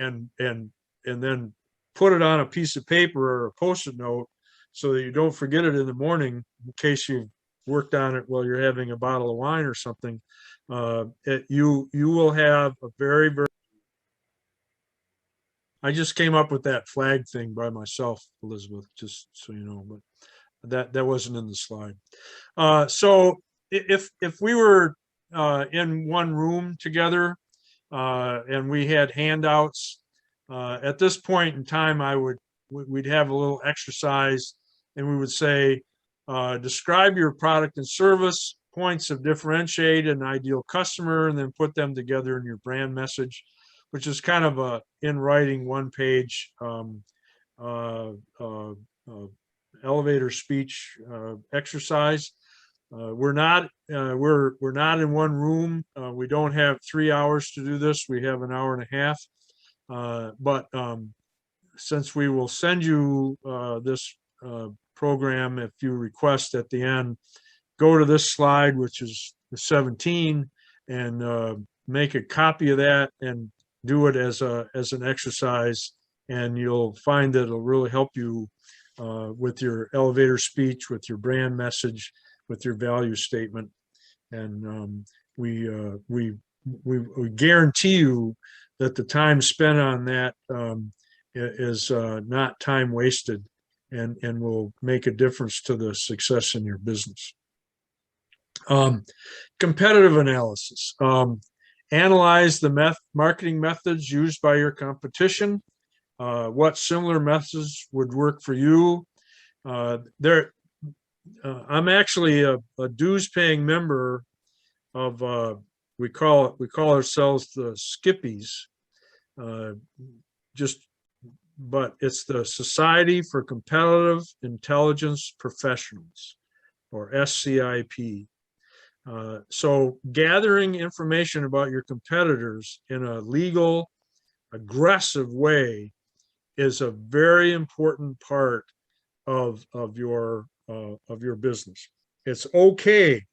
and then put it on a piece of paper or a Post-it note, so that you don't forget it in the morning, in case you've worked on it while you're having a bottle of wine or something, you will have a very, very. I just came up with that flag thing by myself, Elizabeth, just so you know, but that wasn't in the slide. So if we were in one room together and we had handouts, at this point in time, we'd have a little exercise, and we would say, describe your product and service, points of differentiate an ideal customer, and then put them together in your brand message, which is kind of a in writing 1-page elevator speech exercise. We're not in one room. We don't have 3 hours to do this. We have an hour and a half. But since we will send you this program, if you request at the end, go to this slide, which is 17, and make a copy of that and do it as an exercise, and you'll find that it'll really help you with your elevator speech, with your brand message, with your value statement. And we guarantee you that the time spent on that is not time wasted, and will make a difference to the success in your business. Competitive analysis. Analyze the marketing methods used by your competition. What similar methods would work for you? I'm actually a dues-paying member of we call ourselves the Skippies. Just but it's the Society for Competitive Intelligence Professionals, or SCIP. So gathering information about your competitors in a legal, aggressive way is a very important part of your business. It's okay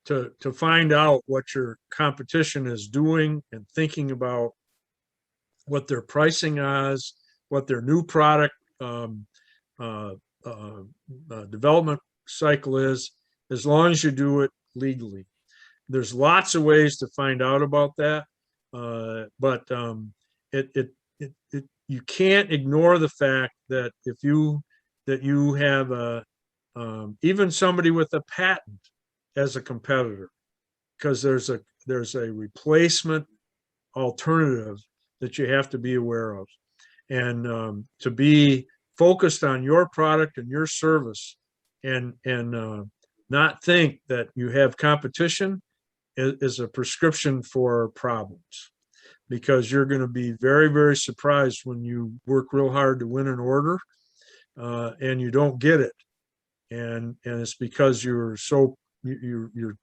to find out what your competition is doing and thinking about what their pricing is, what their new product uh, development cycle is, as long as you do it legally. There's lots of ways to find out about that, but you can't ignore the fact that if you have even somebody with a patent as a competitor, because there's a replacement alternative that you have to be aware of, and to be focused on your product and your service, and not think that you have competition is a prescription for problems, because you're going to be very, very surprised when you work real hard to win an order and you don't get it, and it's because you're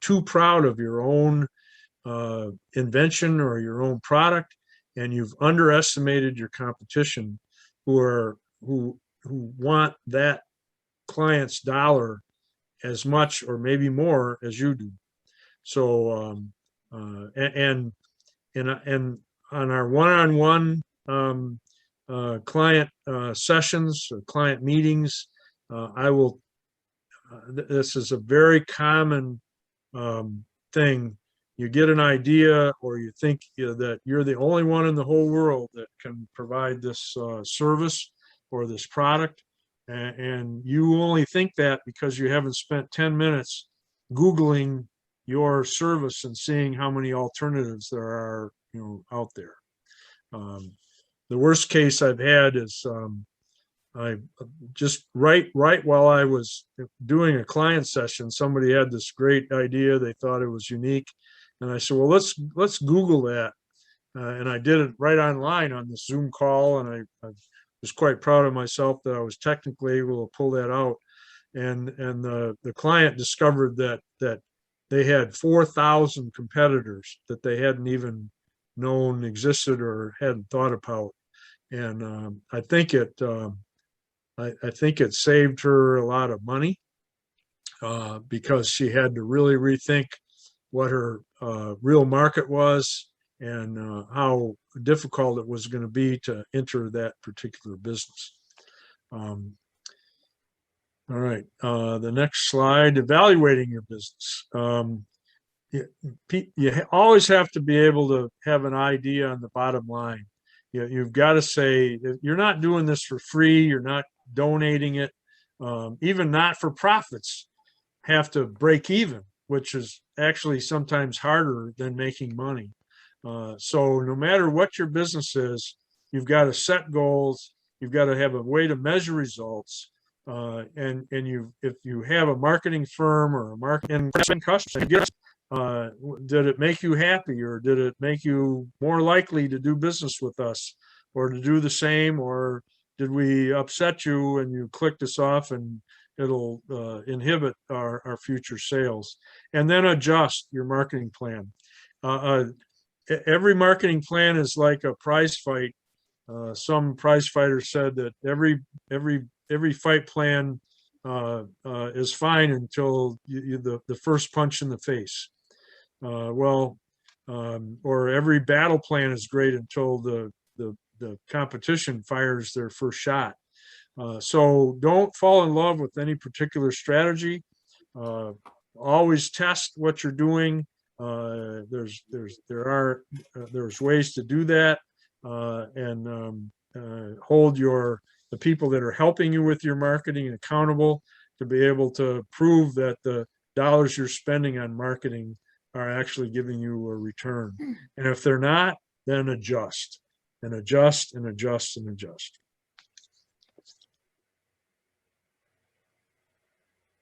too proud of your own invention or your own product, and you've underestimated your competition, who want that client's dollar as much or maybe more as you do. So and on our one-on-one client sessions or client meetings, I will this is a very common thing. You get an idea, or you think that you're the only one in the whole world that can provide this service or this product, and you only think that because you haven't spent 10 minutes Googling your service and seeing how many alternatives there are, out there. The worst case I've had is I just right while I was doing a client session, somebody had this great idea. They thought it was unique, and I said, "Well, let's Google that." And I did it right online on the Zoom call, and I was quite proud of myself that I was technically able to pull that out. And the client discovered that they had 4,000 competitors that they hadn't even known existed or hadn't thought about. And I think it saved her a lot of money because she had to really rethink what her real market was, and how difficult it was going to be to enter that particular business. All right, the next slide, evaluating your business. You always have to be able to have an idea on the bottom line. You've got to say, you're not doing this for free, you're not donating it. Even not-for-profits have to break even, which is actually sometimes harder than making money. So no matter what your business is, you've got to set goals, you've got to have a way to measure results. And if you have a marketing firm or a marketing customer, did it make you happy, or did it make you more likely to do business with us, or to do the same, or did we upset you and you clicked us off and it'll inhibit our future sales? And then adjust your marketing plan. Every marketing plan is like a prize fight. Some prize fighters said that every fight plan is fine until the first punch in the face. Or every battle plan is great until the competition fires their first shot. So don't fall in love with any particular strategy. Always test what you're doing. There's ways to do that, and hold the people that are helping you with your marketing accountable to be able to prove that the dollars you're spending on marketing are actually giving you a return. And if they're not, then adjust and adjust and adjust and adjust.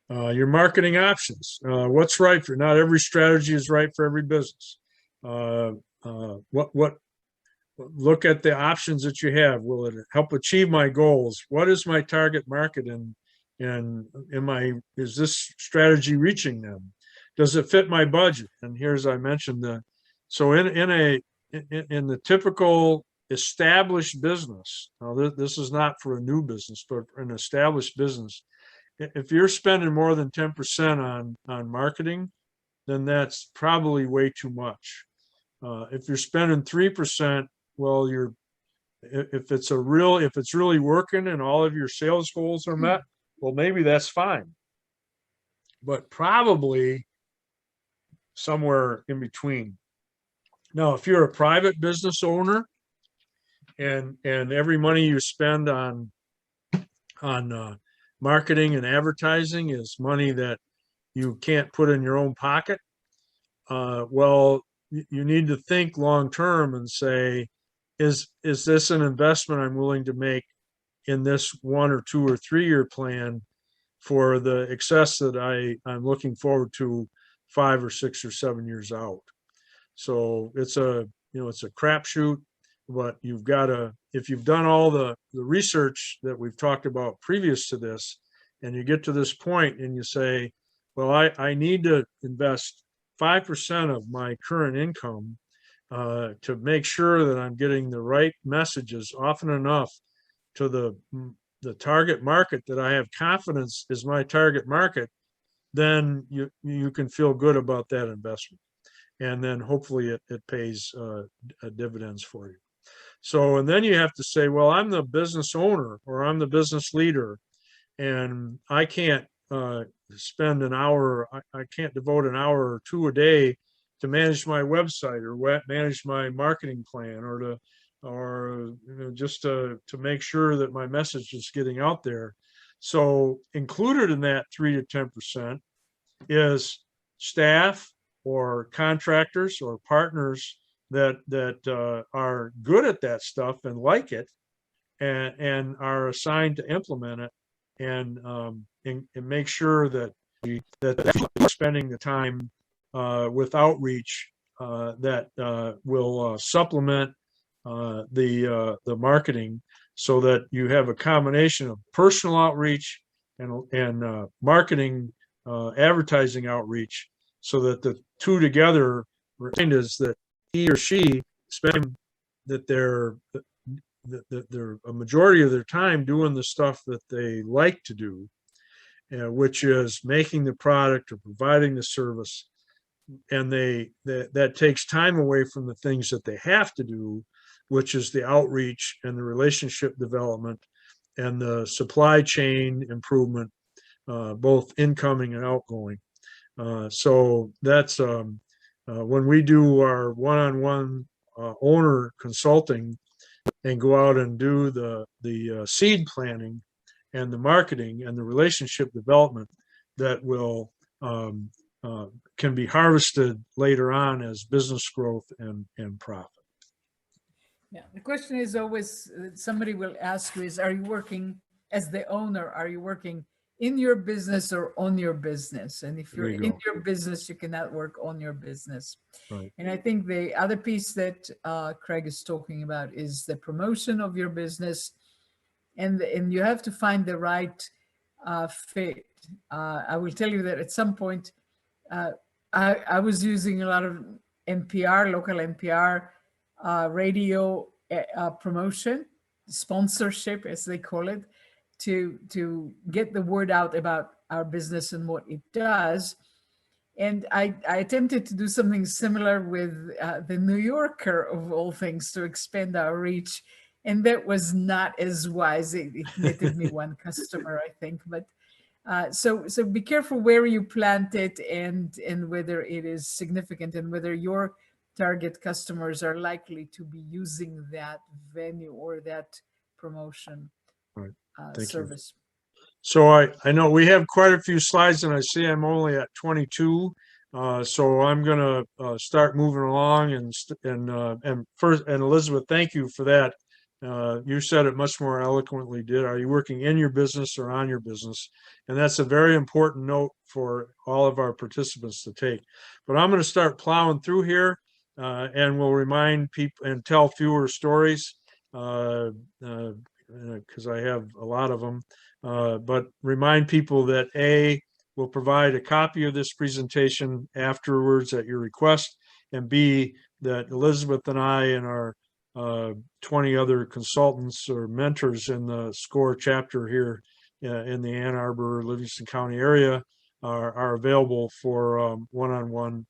Your marketing options. What's right for, not every strategy is right for every business. What look at the options that you have. Will it help achieve my goals? What is my target market, and is this strategy reaching them? Does it fit my budget? And here's, I mentioned so in the typical established business, now this is not for a new business, but an established business, if you're spending more than 10% on marketing, then that's probably way too much. If you're spending 3%, well, if it's really working and all of your sales goals are met, well, maybe that's fine. But probably somewhere in between. Now, if you're a private business owner and every money you spend on marketing and advertising is money that you can't put in your own pocket, well, you need to think long term and say, is this an investment I'm willing to make in this 1 or 2 or 3 year plan for the excess that I'm looking forward to 5 or 6 or 7 years out? So it's a crapshoot, but you've got to, if you've done all the research that we've talked about previous to this, and you get to this point and you say, well, I need to invest 5% of my current income to make sure that I'm getting the right messages often enough to the target market that I have confidence is my target market, then you can feel good about that investment. And then hopefully it pays dividends for you. So, and then you have to say, well, I'm the business owner or I'm the business leader, and I can't spend an hour, I can't devote an hour or 2 a day to manage my website or manage my marketing plan or just to make sure that my message is getting out there. So included in that 3 to 10% is staff or contractors or partners that are good at that stuff and like it and are assigned to implement it and make sure that we're spending the time with outreach that will supplement the marketing, so that you have a combination of personal outreach and marketing, advertising outreach, so that the two together is that he or she spend that they're a majority of their time doing the stuff that they like to do, which is making the product or providing the service, and that takes time away from the things that they have to do, which is the outreach and the relationship development and the supply chain improvement, both incoming and outgoing. So that's when we do our one-on-one owner consulting and go out and do the seed planning and the marketing and the relationship development that will can be harvested later on as business growth and profit. Yeah, the question is always, somebody will ask you is, are you working as the owner? Are you working in your business or on your business? And if you're in your business, you cannot work on your business. Right. And I think the other piece that Craig is talking about is the promotion of your business, and you have to find the right fit. I will tell you that at some point, I was using a lot of NPR, local NPR radio promotion, sponsorship, as they call it, to get the word out about our business and what it does. And I attempted to do something similar with the New Yorker, of all things, to expand our reach. And that was not as wise. It netted me one customer, I think. But so be careful where you plant it and whether it is significant and whether your target customers are likely to be using that venue or that promotion. Right. Service. So I know we have quite a few slides, and I see I'm only at 22. So I'm going to start moving along, and first, and Elizabeth, thank you for that. You said it much more eloquently. Are you working in your business or on your business? And that's a very important note for all of our participants to take. But I'm going to start plowing through here. and will remind people and tell fewer stories, because I have a lot of them, but remind people that A, will provide a copy of this presentation afterwards at your request, and B, that Elizabeth and I and our 20 other consultants or mentors in the SCORE chapter here in the Ann Arbor, Livingston County area are available for one-on-one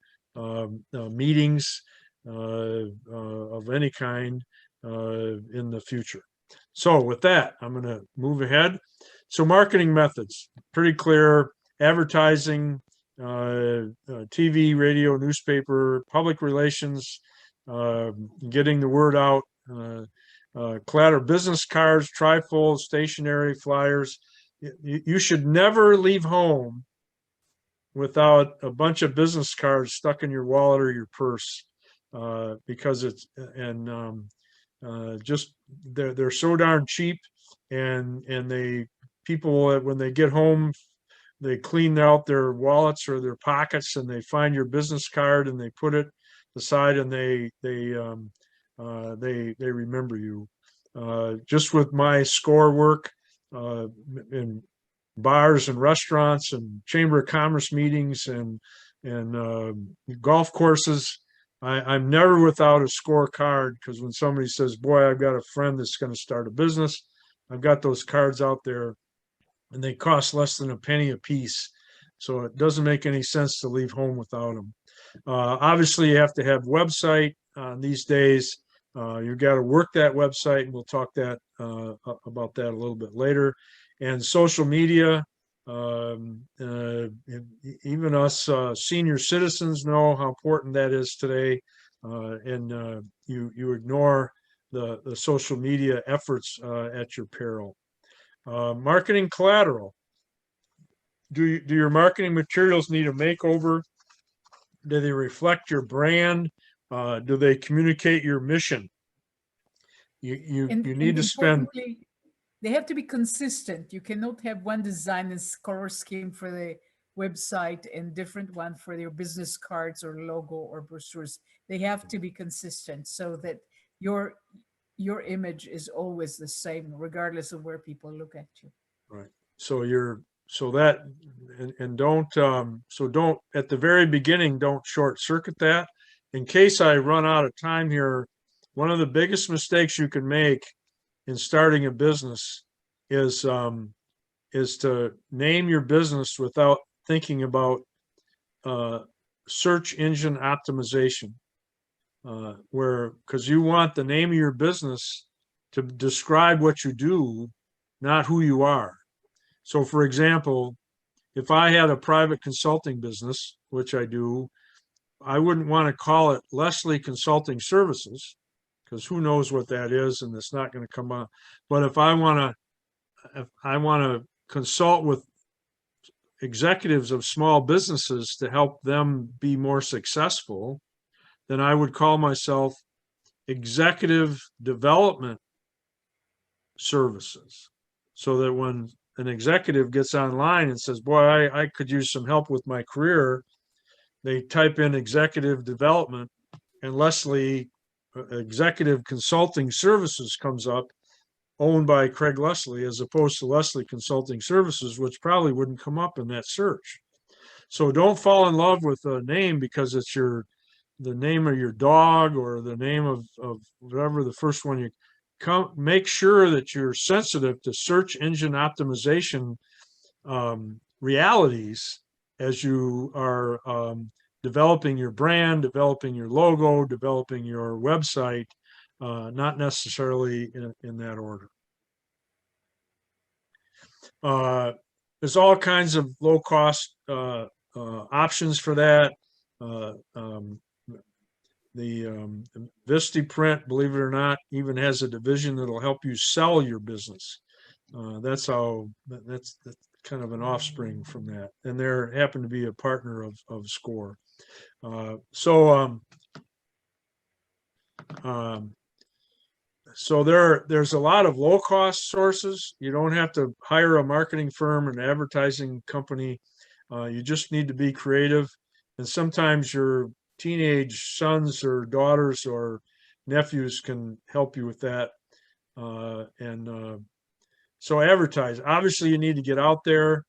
meetings of any kind in the future. So with that, I'm going to move ahead. So marketing methods, pretty clear: advertising, TV, radio, newspaper, public relations, getting the word out, collateral, business cards, trifold, stationery, flyers. You should never leave home without a bunch of business cards stuck in your wallet or your purse, because it's, and just they're so darn cheap, and people, when they get home, they clean out their wallets or their pockets and they find your business card and they put it aside, and they remember you. Just with my SCORE work in bars and restaurants and chamber of commerce meetings and golf courses, I'm never without a SCORE card, because when somebody says, boy, I've got a friend that's going to start a business, I've got those cards out there, and they cost less than a penny a piece. So it doesn't make any sense to leave home without them. Obviously, you have to have website these days. You've got to work that website, and we'll talk about that a little bit later. And social media, even us senior citizens know how important that is today, and you ignore the social media efforts at your peril. Marketing collateral. Do your marketing materials need a makeover? Do they reflect your brand? Do they communicate your mission? You need to spend. They have to be consistent. You cannot have one design and color scheme for the website and different one for your business cards or logo or brochures. They have to be consistent so that your image is always the same, regardless of where people look at you. Right. So don't at the very beginning, don't short circuit that. In case I run out of time here, one of the biggest mistakes you can make in starting a business is to name your business without thinking about search engine optimization, because you want the name of your business to describe what you do, not who you are. So for example, if I had a private consulting business, which I do, I wouldn't want to call it Leslie Consulting Services, because who knows what that is, and it's not going to come up. But if I want to consult with executives of small businesses to help them be more successful, then I would call myself Executive Development Services, so that when an executive gets online and says, boy, I could use some help with my career, they type in executive development, and Leslie Executive Consulting Services comes up, owned by Craig Leslie, as opposed to Leslie Consulting Services, which probably wouldn't come up in that search. So don't fall in love with a name because it's the name of your dog or the name of whatever the first one you come. Make sure that you're sensitive to search engine optimization realities as you are developing your brand, developing your logo, developing your website, not necessarily in that order. There's all kinds of low-cost options for that. The Vistaprint, believe it or not, even has a division that'll help you sell your business. That's kind of an offspring from that, and they happen to be a partner of SCORE. So there's a lot of low-cost sources. You don't have to hire a marketing firm, an advertising company. You just need to be creative, and sometimes your teenage sons or daughters or nephews can help you with that. So advertise. Obviously, you need to get out there,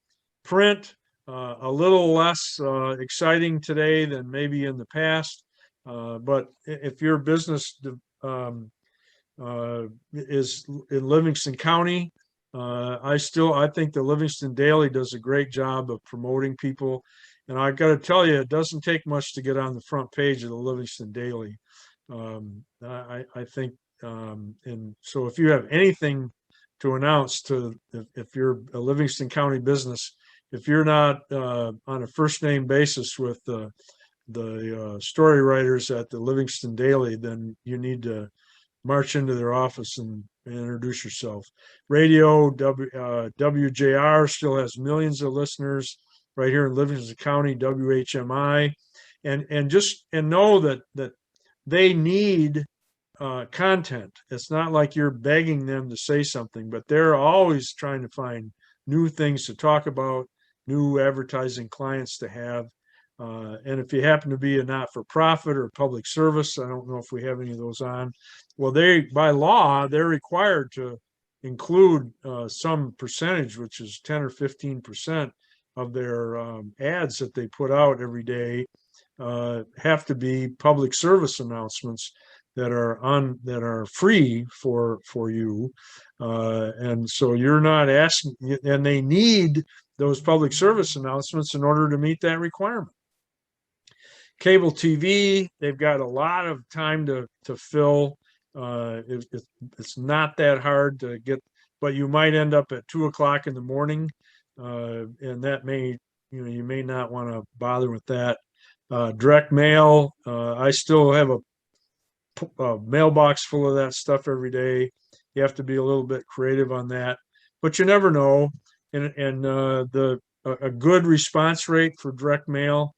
print. A little less exciting today than maybe in the past, but if your business is in Livingston County, I think the Livingston Daily does a great job of promoting people. And I got to tell you, it doesn't take much to get on the front page of the Livingston Daily. I think, and so if you have anything to announce if you're a Livingston County business, if you're not on a first name basis with the story writers at the Livingston Daily, then you need to march into their office and introduce yourself. Radio, WJR still has millions of listeners right here in Livingston County, WHMI, and know that they need content. It's not like you're begging them to say something, but they're always trying to find new things to talk about, new advertising clients to have. And if you happen to be a not-for-profit or public service, I don't know if we have any of those on. Well, by law, they're required to include some percentage, which is 10 or 15% of their ads that they put out every day, have to be public service announcements that are free for you, and so you're not asking, and they need those public service announcements in order to meet that requirement. Cable TV, they've got a lot of time to fill. It's not that hard to get, but you might end up at 2 o'clock in the morning, and that may, you may not want to bother with that. Direct mail, I still have a mailbox full of that stuff every day. You have to be a little bit creative on that, but you never know. And a good response rate for direct mail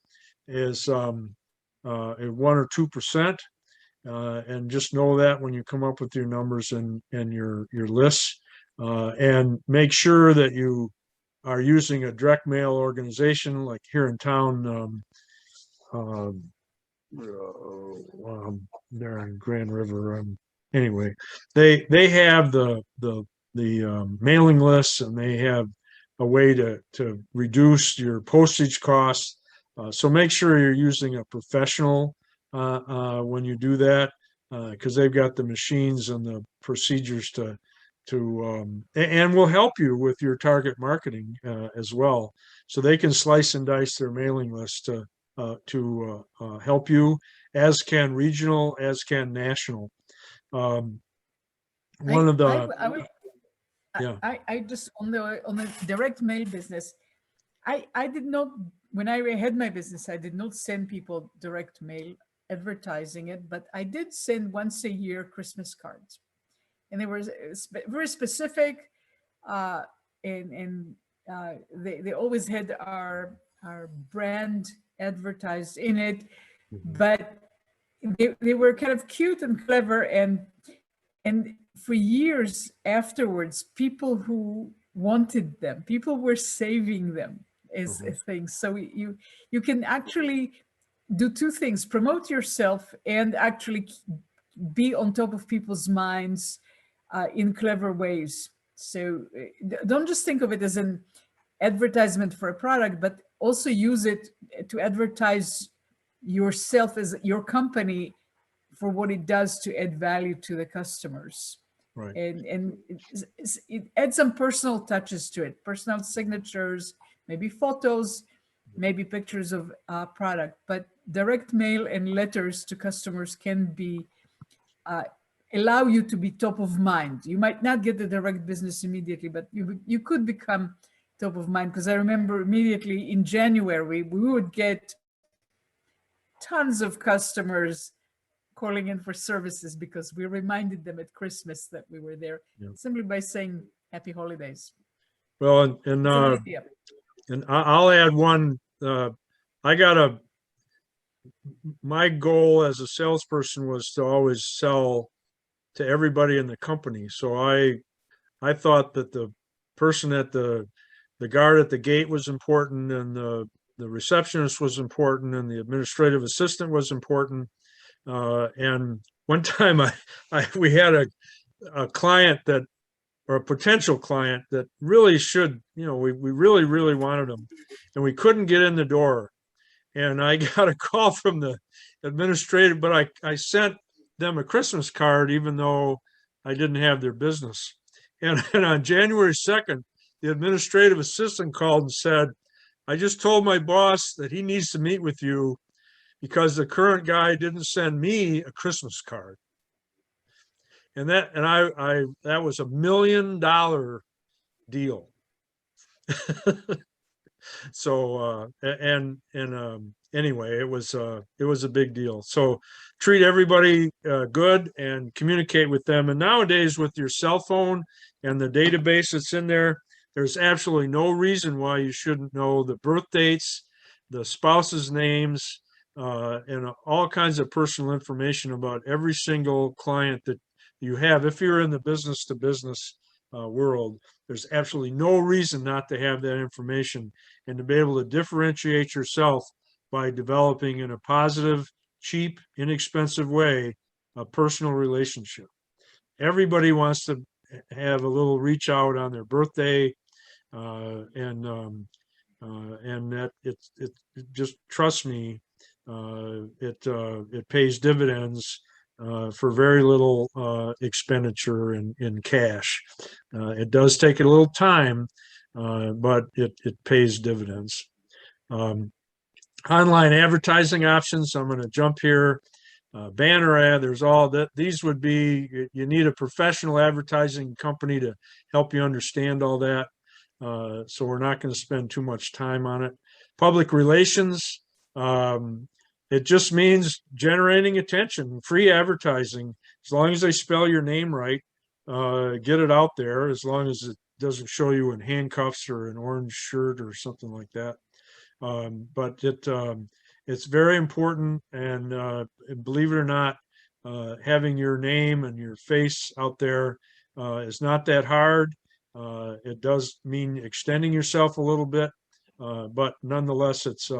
is 1 or 2%, and just know that when you come up with your numbers and your lists, and make sure that you are using a direct mail organization like here in town. They're on Grand River. Anyway, they have the mailing lists, and they have a way to reduce your postage costs. So make sure you're using a professional when you do that, because they've got the machines and the procedures and will help you with your target marketing as well. So they can slice and dice their mailing list to help you, as can regional, as can national. One of the I just on the direct mail business, I did not, when I had my business, I did not send people direct mail advertising it, but I did send once a year Christmas cards, and they were very specific, and they always had our brand advertised in it, but they were kind of cute and clever, and for years afterwards, people who wanted them, people were saving them as things. So you can actually do two things: promote yourself and actually be on top of people's minds in clever ways. So don't just think of it as an advertisement for a product, but also use it to advertise yourself as your company for what it does to add value to the customers. Right. And it adds some personal touches to it, personal signatures, maybe photos, maybe pictures of product. But direct mail and letters to customers can be allow you to be top of mind. You might not get the direct business immediately, but you could become top of mind. Because I remember immediately in January, we would get tons of customers calling in for services because we reminded them at Christmas that we were there, simply by saying happy holidays. Well, and I'll add one. My goal as a salesperson was to always sell to everybody in the company. So I thought that the person at the guard at the gate was important, and receptionist was important, and the administrative assistant was important. And one time we had a client that, or a potential client that really should, we really, really wanted them, and we couldn't get in the door. And I got a call from the administrative, but I sent them a Christmas card, even though I didn't have their business. And on January 2nd, the administrative assistant called and said, I just told my boss that he needs to meet with you because the current guy didn't send me a Christmas card. And that was $1 million deal. So anyway, it was a big deal. So treat everybody good and communicate with them. And nowadays, with your cell phone and the database that's in there, there's absolutely no reason why you shouldn't know the birth dates, the spouse's names, and all kinds of personal information about every single client that you have. If you're in the business to business world, there's absolutely no reason not to have that information and to be able to differentiate yourself by developing in a positive, cheap, inexpensive way a personal relationship. Everybody wants to have a little reach out on their birthday, and that it just, trust me, it pays dividends for very little expenditure in cash. It does take a little time, but it pays dividends. Online advertising options, I'm going to jump here. Banner ad, there's all that. These would be, you need a professional advertising company to help you understand all that. So we're not going to spend too much time on it. Public relations, it just means generating attention, free advertising. As long as they spell your name right, get it out there, as long as it doesn't show you in handcuffs or an orange shirt or something like that. But it's very important, and believe it or not, having your name and your face out there is not that hard. It does mean extending yourself a little bit, but nonetheless, it's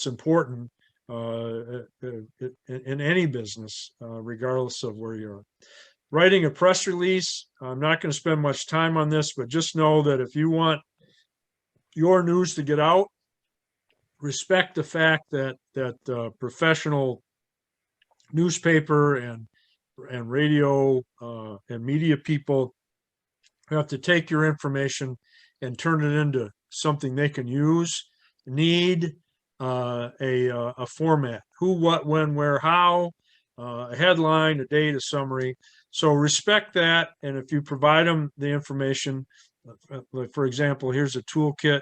important in any business, regardless of where you are. Writing a press release, I'm not going to spend much time on this, but just know that if you want your news to get out, respect the fact that professional newspaper and radio and media people have to take your information and turn it into something they can use. Need a format: who, what, when, where, how, a headline, a date, a summary. So respect that, and if you provide them the information, for example, here's a toolkit.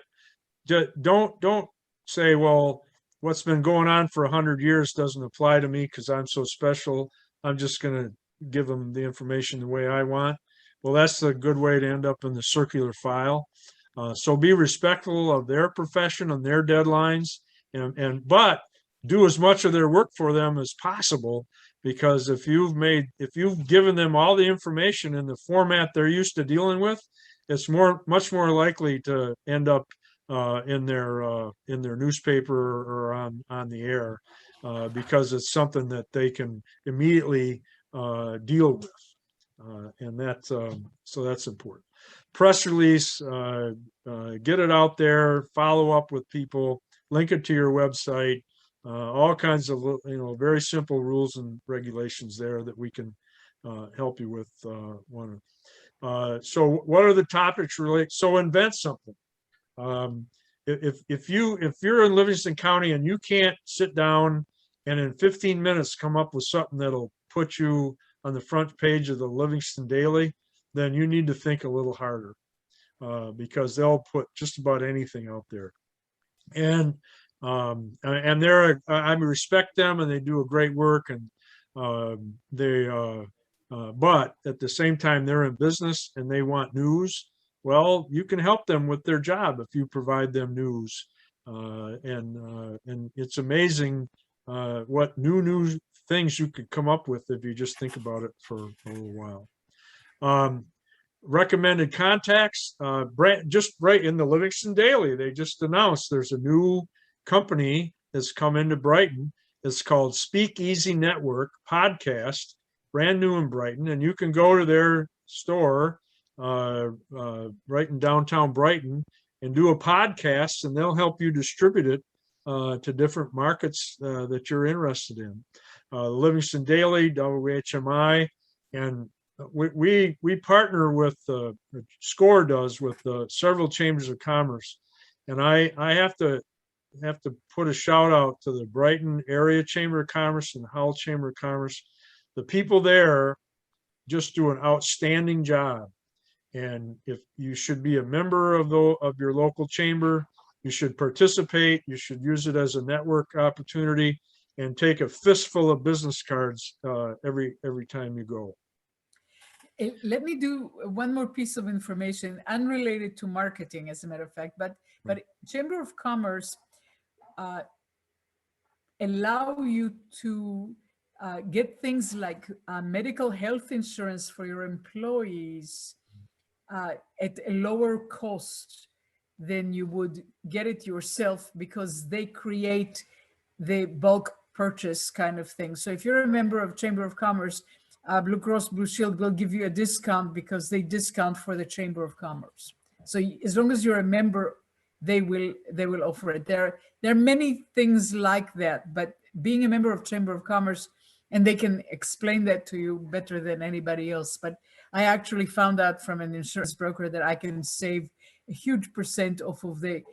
Don't say, well, what's been going on for 100 years doesn't apply to me because I'm so special. I'm just going to give them the information the way I want. Well, that's a good way to end up in the circular file. So be respectful of their profession and their deadlines, but do as much of their work for them as possible, because if you've given them all the information in the format they're used to dealing with, it's much more likely to end up in their newspaper or on the air, because it's something that they can immediately deal with, and that's so that's important. Press release, get it out there, follow up with people, link it to your website, all kinds of very simple rules and regulations there that we can help you with. So what are the topics related? So invent something. If you're in Livingston County and you can't sit down and in 15 minutes come up with something that'll put you on the front page of the Livingston Daily, then you need to think a little harder, because they'll put just about anything out there. And I respect them, and they do a great work, and but at the same time, they're in business and they want news. Well, you can help them with their job if you provide them news, and it's amazing what new things you could come up with if you just think about it for a little while. recommended contacts, just right in the Livingston Daily, they just announced there's a new company that's come into Brighton. It's called Speakeasy Network Podcast, brand new in Brighton, and you can go to their store right in downtown Brighton and do a podcast, and they'll help you distribute it to different markets that you're interested in. The Livingston Daily, WHMI, and we partner with SCORE does with several chambers of commerce, and I have to put a shout out to the Brighton Area Chamber of Commerce and the Howell Chamber of Commerce. The people there just do an outstanding job, and if you should be a member of your local chamber, you should participate. You should use it as a network opportunity, and take a fistful of business cards every time you go. Let me do one more piece of information unrelated to marketing, as a matter of fact, but Chamber of Commerce allow you to get things like medical health insurance for your employees at a lower cost than you would get it yourself, because they create the bulk purchase kind of thing. So if you're a member of Chamber of Commerce, Blue Cross Blue Shield will give you a discount because they discount for the Chamber of Commerce. So as long as you're a member, they will offer it. There are many things like that, but being a member of Chamber of Commerce, and they can explain that to you better than anybody else. But I actually found out from an insurance broker that I can save a huge percent off of the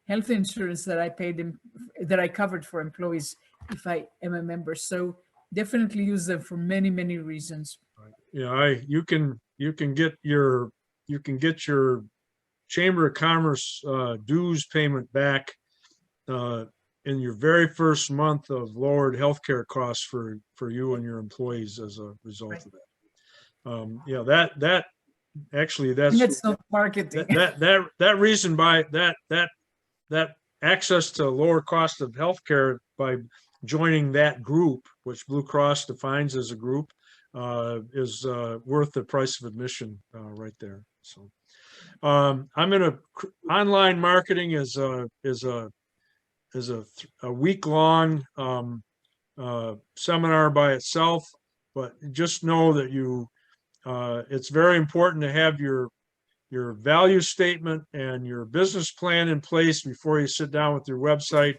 health insurance that I paid them, that I covered for employees if I am a member. So definitely use them for many, many reasons. Yeah, you can get your Chamber of Commerce dues payment back in your very first month of lowered healthcare costs for you and your employees as a result of that. Yeah, that's not marketing. That reason by that access to lower cost of healthcare by joining that group, which Blue Cross defines as a group, is worth the price of admission right there. So online marketing is a week-long seminar by itself, but just know that it's very important to have your value statement and your business plan in place before you sit down with your website,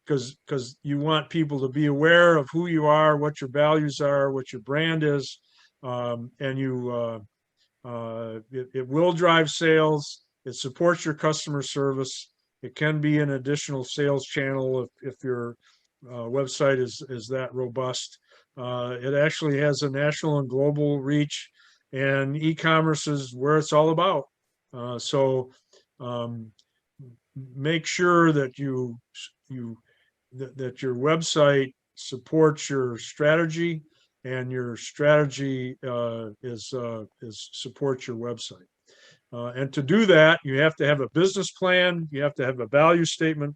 because you want people to be aware of who you are, what your values are, what your brand is, and it will drive sales. It supports your customer service. It can be an additional sales channel if your website is that robust. It actually has a national and global reach, and e-commerce is where it's all about. So make sure that that your website supports your strategy, and your strategy supports your website. And to do that, you have to have a business plan. You have to have a value statement,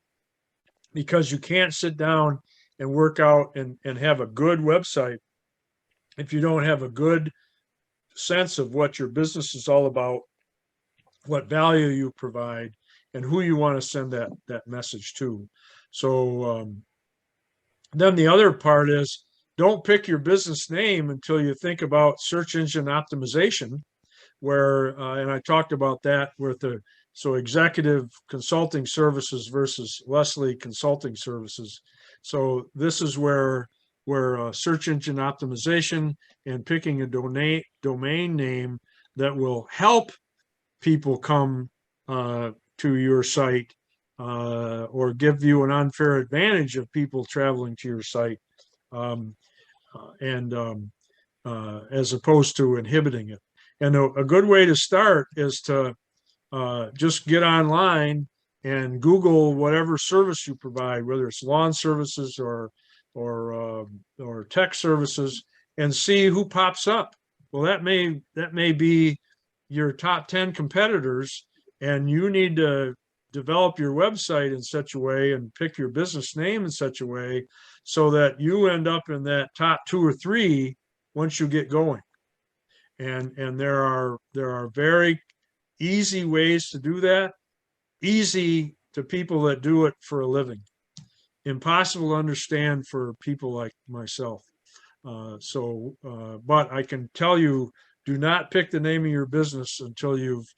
because you can't sit down and work out and have a good website if you don't have a good sense of what your business is all about, what value you provide, and who you want to send that message to. So then the other part is, don't pick your business name until you think about search engine optimization, where and I talked about that with executive consulting services versus Leslie Consulting Services. So this is where search engine optimization and picking a domain name that will help people come to your site, or give you an unfair advantage of people traveling to your site, as opposed to inhibiting it. And a good way to start is to just get online and Google whatever service you provide, whether it's lawn services or tech services, and see who pops up. Well, that may be your top 10 competitors, and you need to develop your website in such a way and pick your business name in such a way so that you end up in that top 2 or 3 once you get going. And there are very easy ways to do that, easy to people that do it for a living, impossible to understand for people like myself. But I can tell you, do not pick the name of your business until you've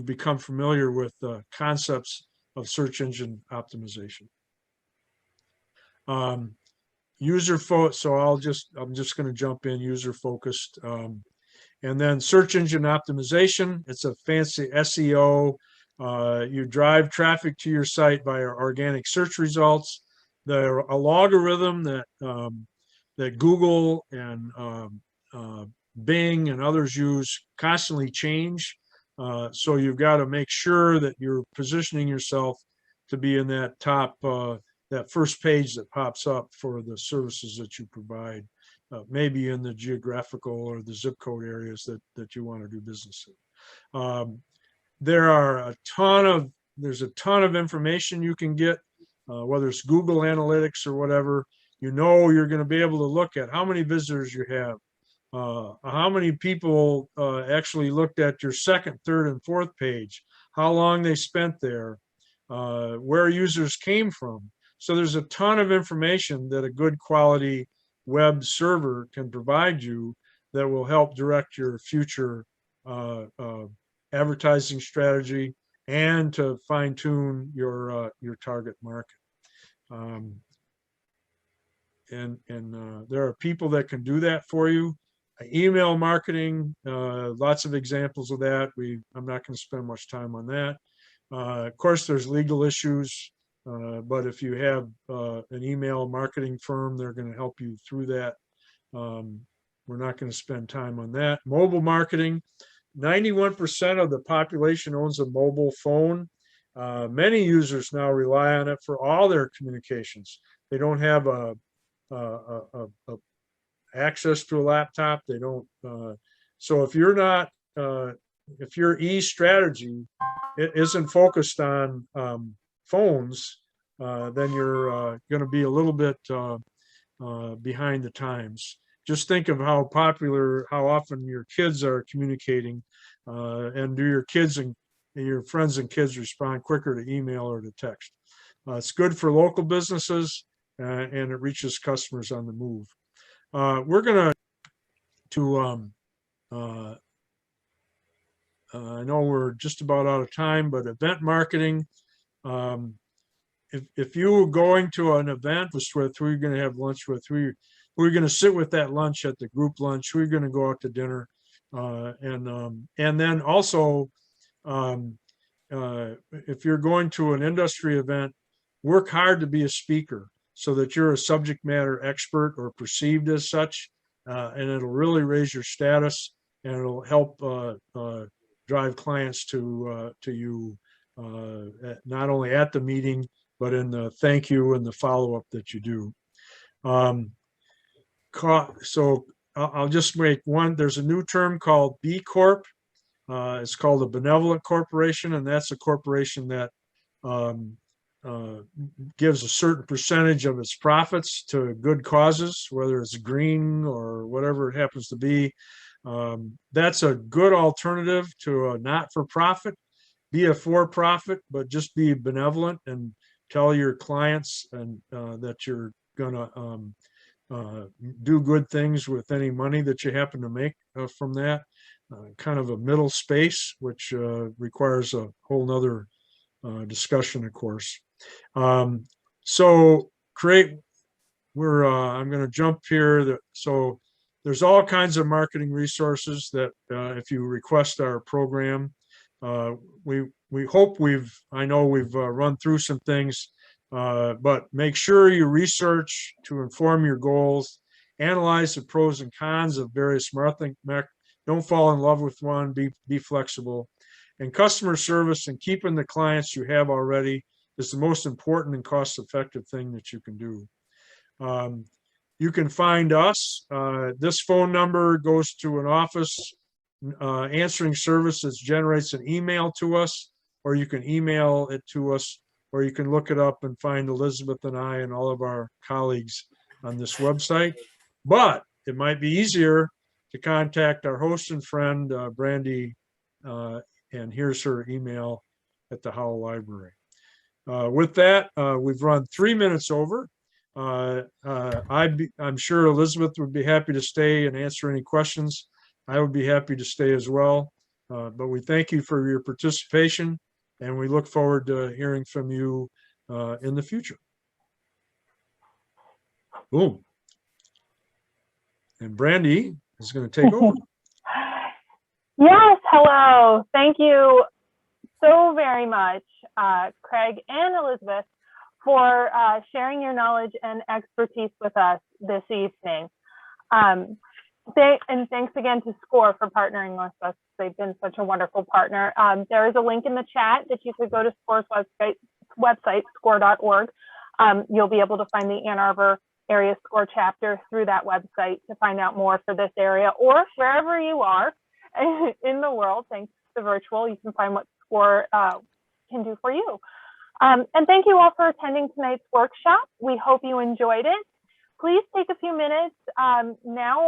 become familiar with the concepts of search engine optimization. So I'm just going to jump in user focused. And then search engine optimization, it's a fancy SEO. You drive traffic to your site via organic search results. They're a logarithm that Google and Bing and others use constantly change. So you've got to make sure that you're positioning yourself to be in that top, that first page that pops up for the services that you provide, maybe in the geographical or the zip code areas that you want to do business in. There's a ton of information you can get, whether it's Google Analytics or whatever. You're going to be able to look at how many visitors you have, how many people actually looked at your second, third, and fourth page, how long they spent there, where users came from. So there's a ton of information that a good quality web server can provide you that will help direct your future advertising strategy and to fine tune your target market. There are people that can do that for you. Email marketing, lots of examples of that. I'm not going to spend much time on that. Of course, there's legal issues, but if you have an email marketing firm, they're going to help you through that. We're not going to spend time on that. Mobile marketing, 91% of the population owns a mobile phone. Many users now rely on it for all their communications. They don't have access to a laptop. They don't. So if your e-strategy isn't focused on phones, then you're going to be a little bit behind the times. Just think of how often your kids are communicating, and do your kids and your friends and kids respond quicker to email or to text. It's good for local businesses, and it reaches customers on the move. We're going to I know we're just about out of time, but event marketing. If you were going to an event with who you're going to have lunch with, who you're going to sit with at lunch at the group lunch, who you're going to go out to dinner, and then also, if you're going to an industry event, work hard to be a speaker so that you're a subject matter expert or perceived as such, and it'll really raise your status, and it'll help drive clients to you, not only at the meeting, but in the thank you and the follow-up that you do. So I'll just make one. There's a new term called B Corp. It's called a benevolent corporation, and that's a corporation that gives a certain percentage of its profits to good causes, whether it's green or whatever it happens to be. That's a good alternative to a not-for-profit. Be a for-profit, but just be benevolent and tell your clients and that you're gonna do good things with any money that you happen to make from that. Kind of a middle space, which requires a whole nother discussion, of course. So I'm going to jump here. So there's all kinds of marketing resources that if you request our program, we hope I know we've run through some things, but make sure you research to inform your goals, analyze the pros and cons of various marketing. Don't fall in love with one, be flexible. And customer service and keeping the clients you have already is the most important and cost-effective thing that you can do. You can find us. This phone number goes to an office answering service that generates an email to us, or you can email it to us, or you can look it up and find Elizabeth and I and all of our colleagues on this website. But it might be easier to contact our host and friend, Brandy, and here's her email at the Howell Library. With that, we've run 3 minutes over. I'm sure Elizabeth would be happy to stay and answer any questions. I would be happy to stay as well. But we thank you for your participation, and we look forward to hearing from you in the future. Boom. And Brandy is going to take over. Yes, hello. Thank you so very much, Craig and Elizabeth, for sharing your knowledge and expertise with us this evening. And thanks again to SCORE for partnering with us. They've been such a wonderful partner. There is a link in the chat that you could go to SCORE's website, score.org. You'll be able to find the Ann Arbor Area SCORE chapter through that website to find out more for this area, or wherever you are in the world. Thanks to virtual, you can find what SCORE can do for you. And thank you all for attending tonight's workshop. We hope you enjoyed it. Please take a few minutes now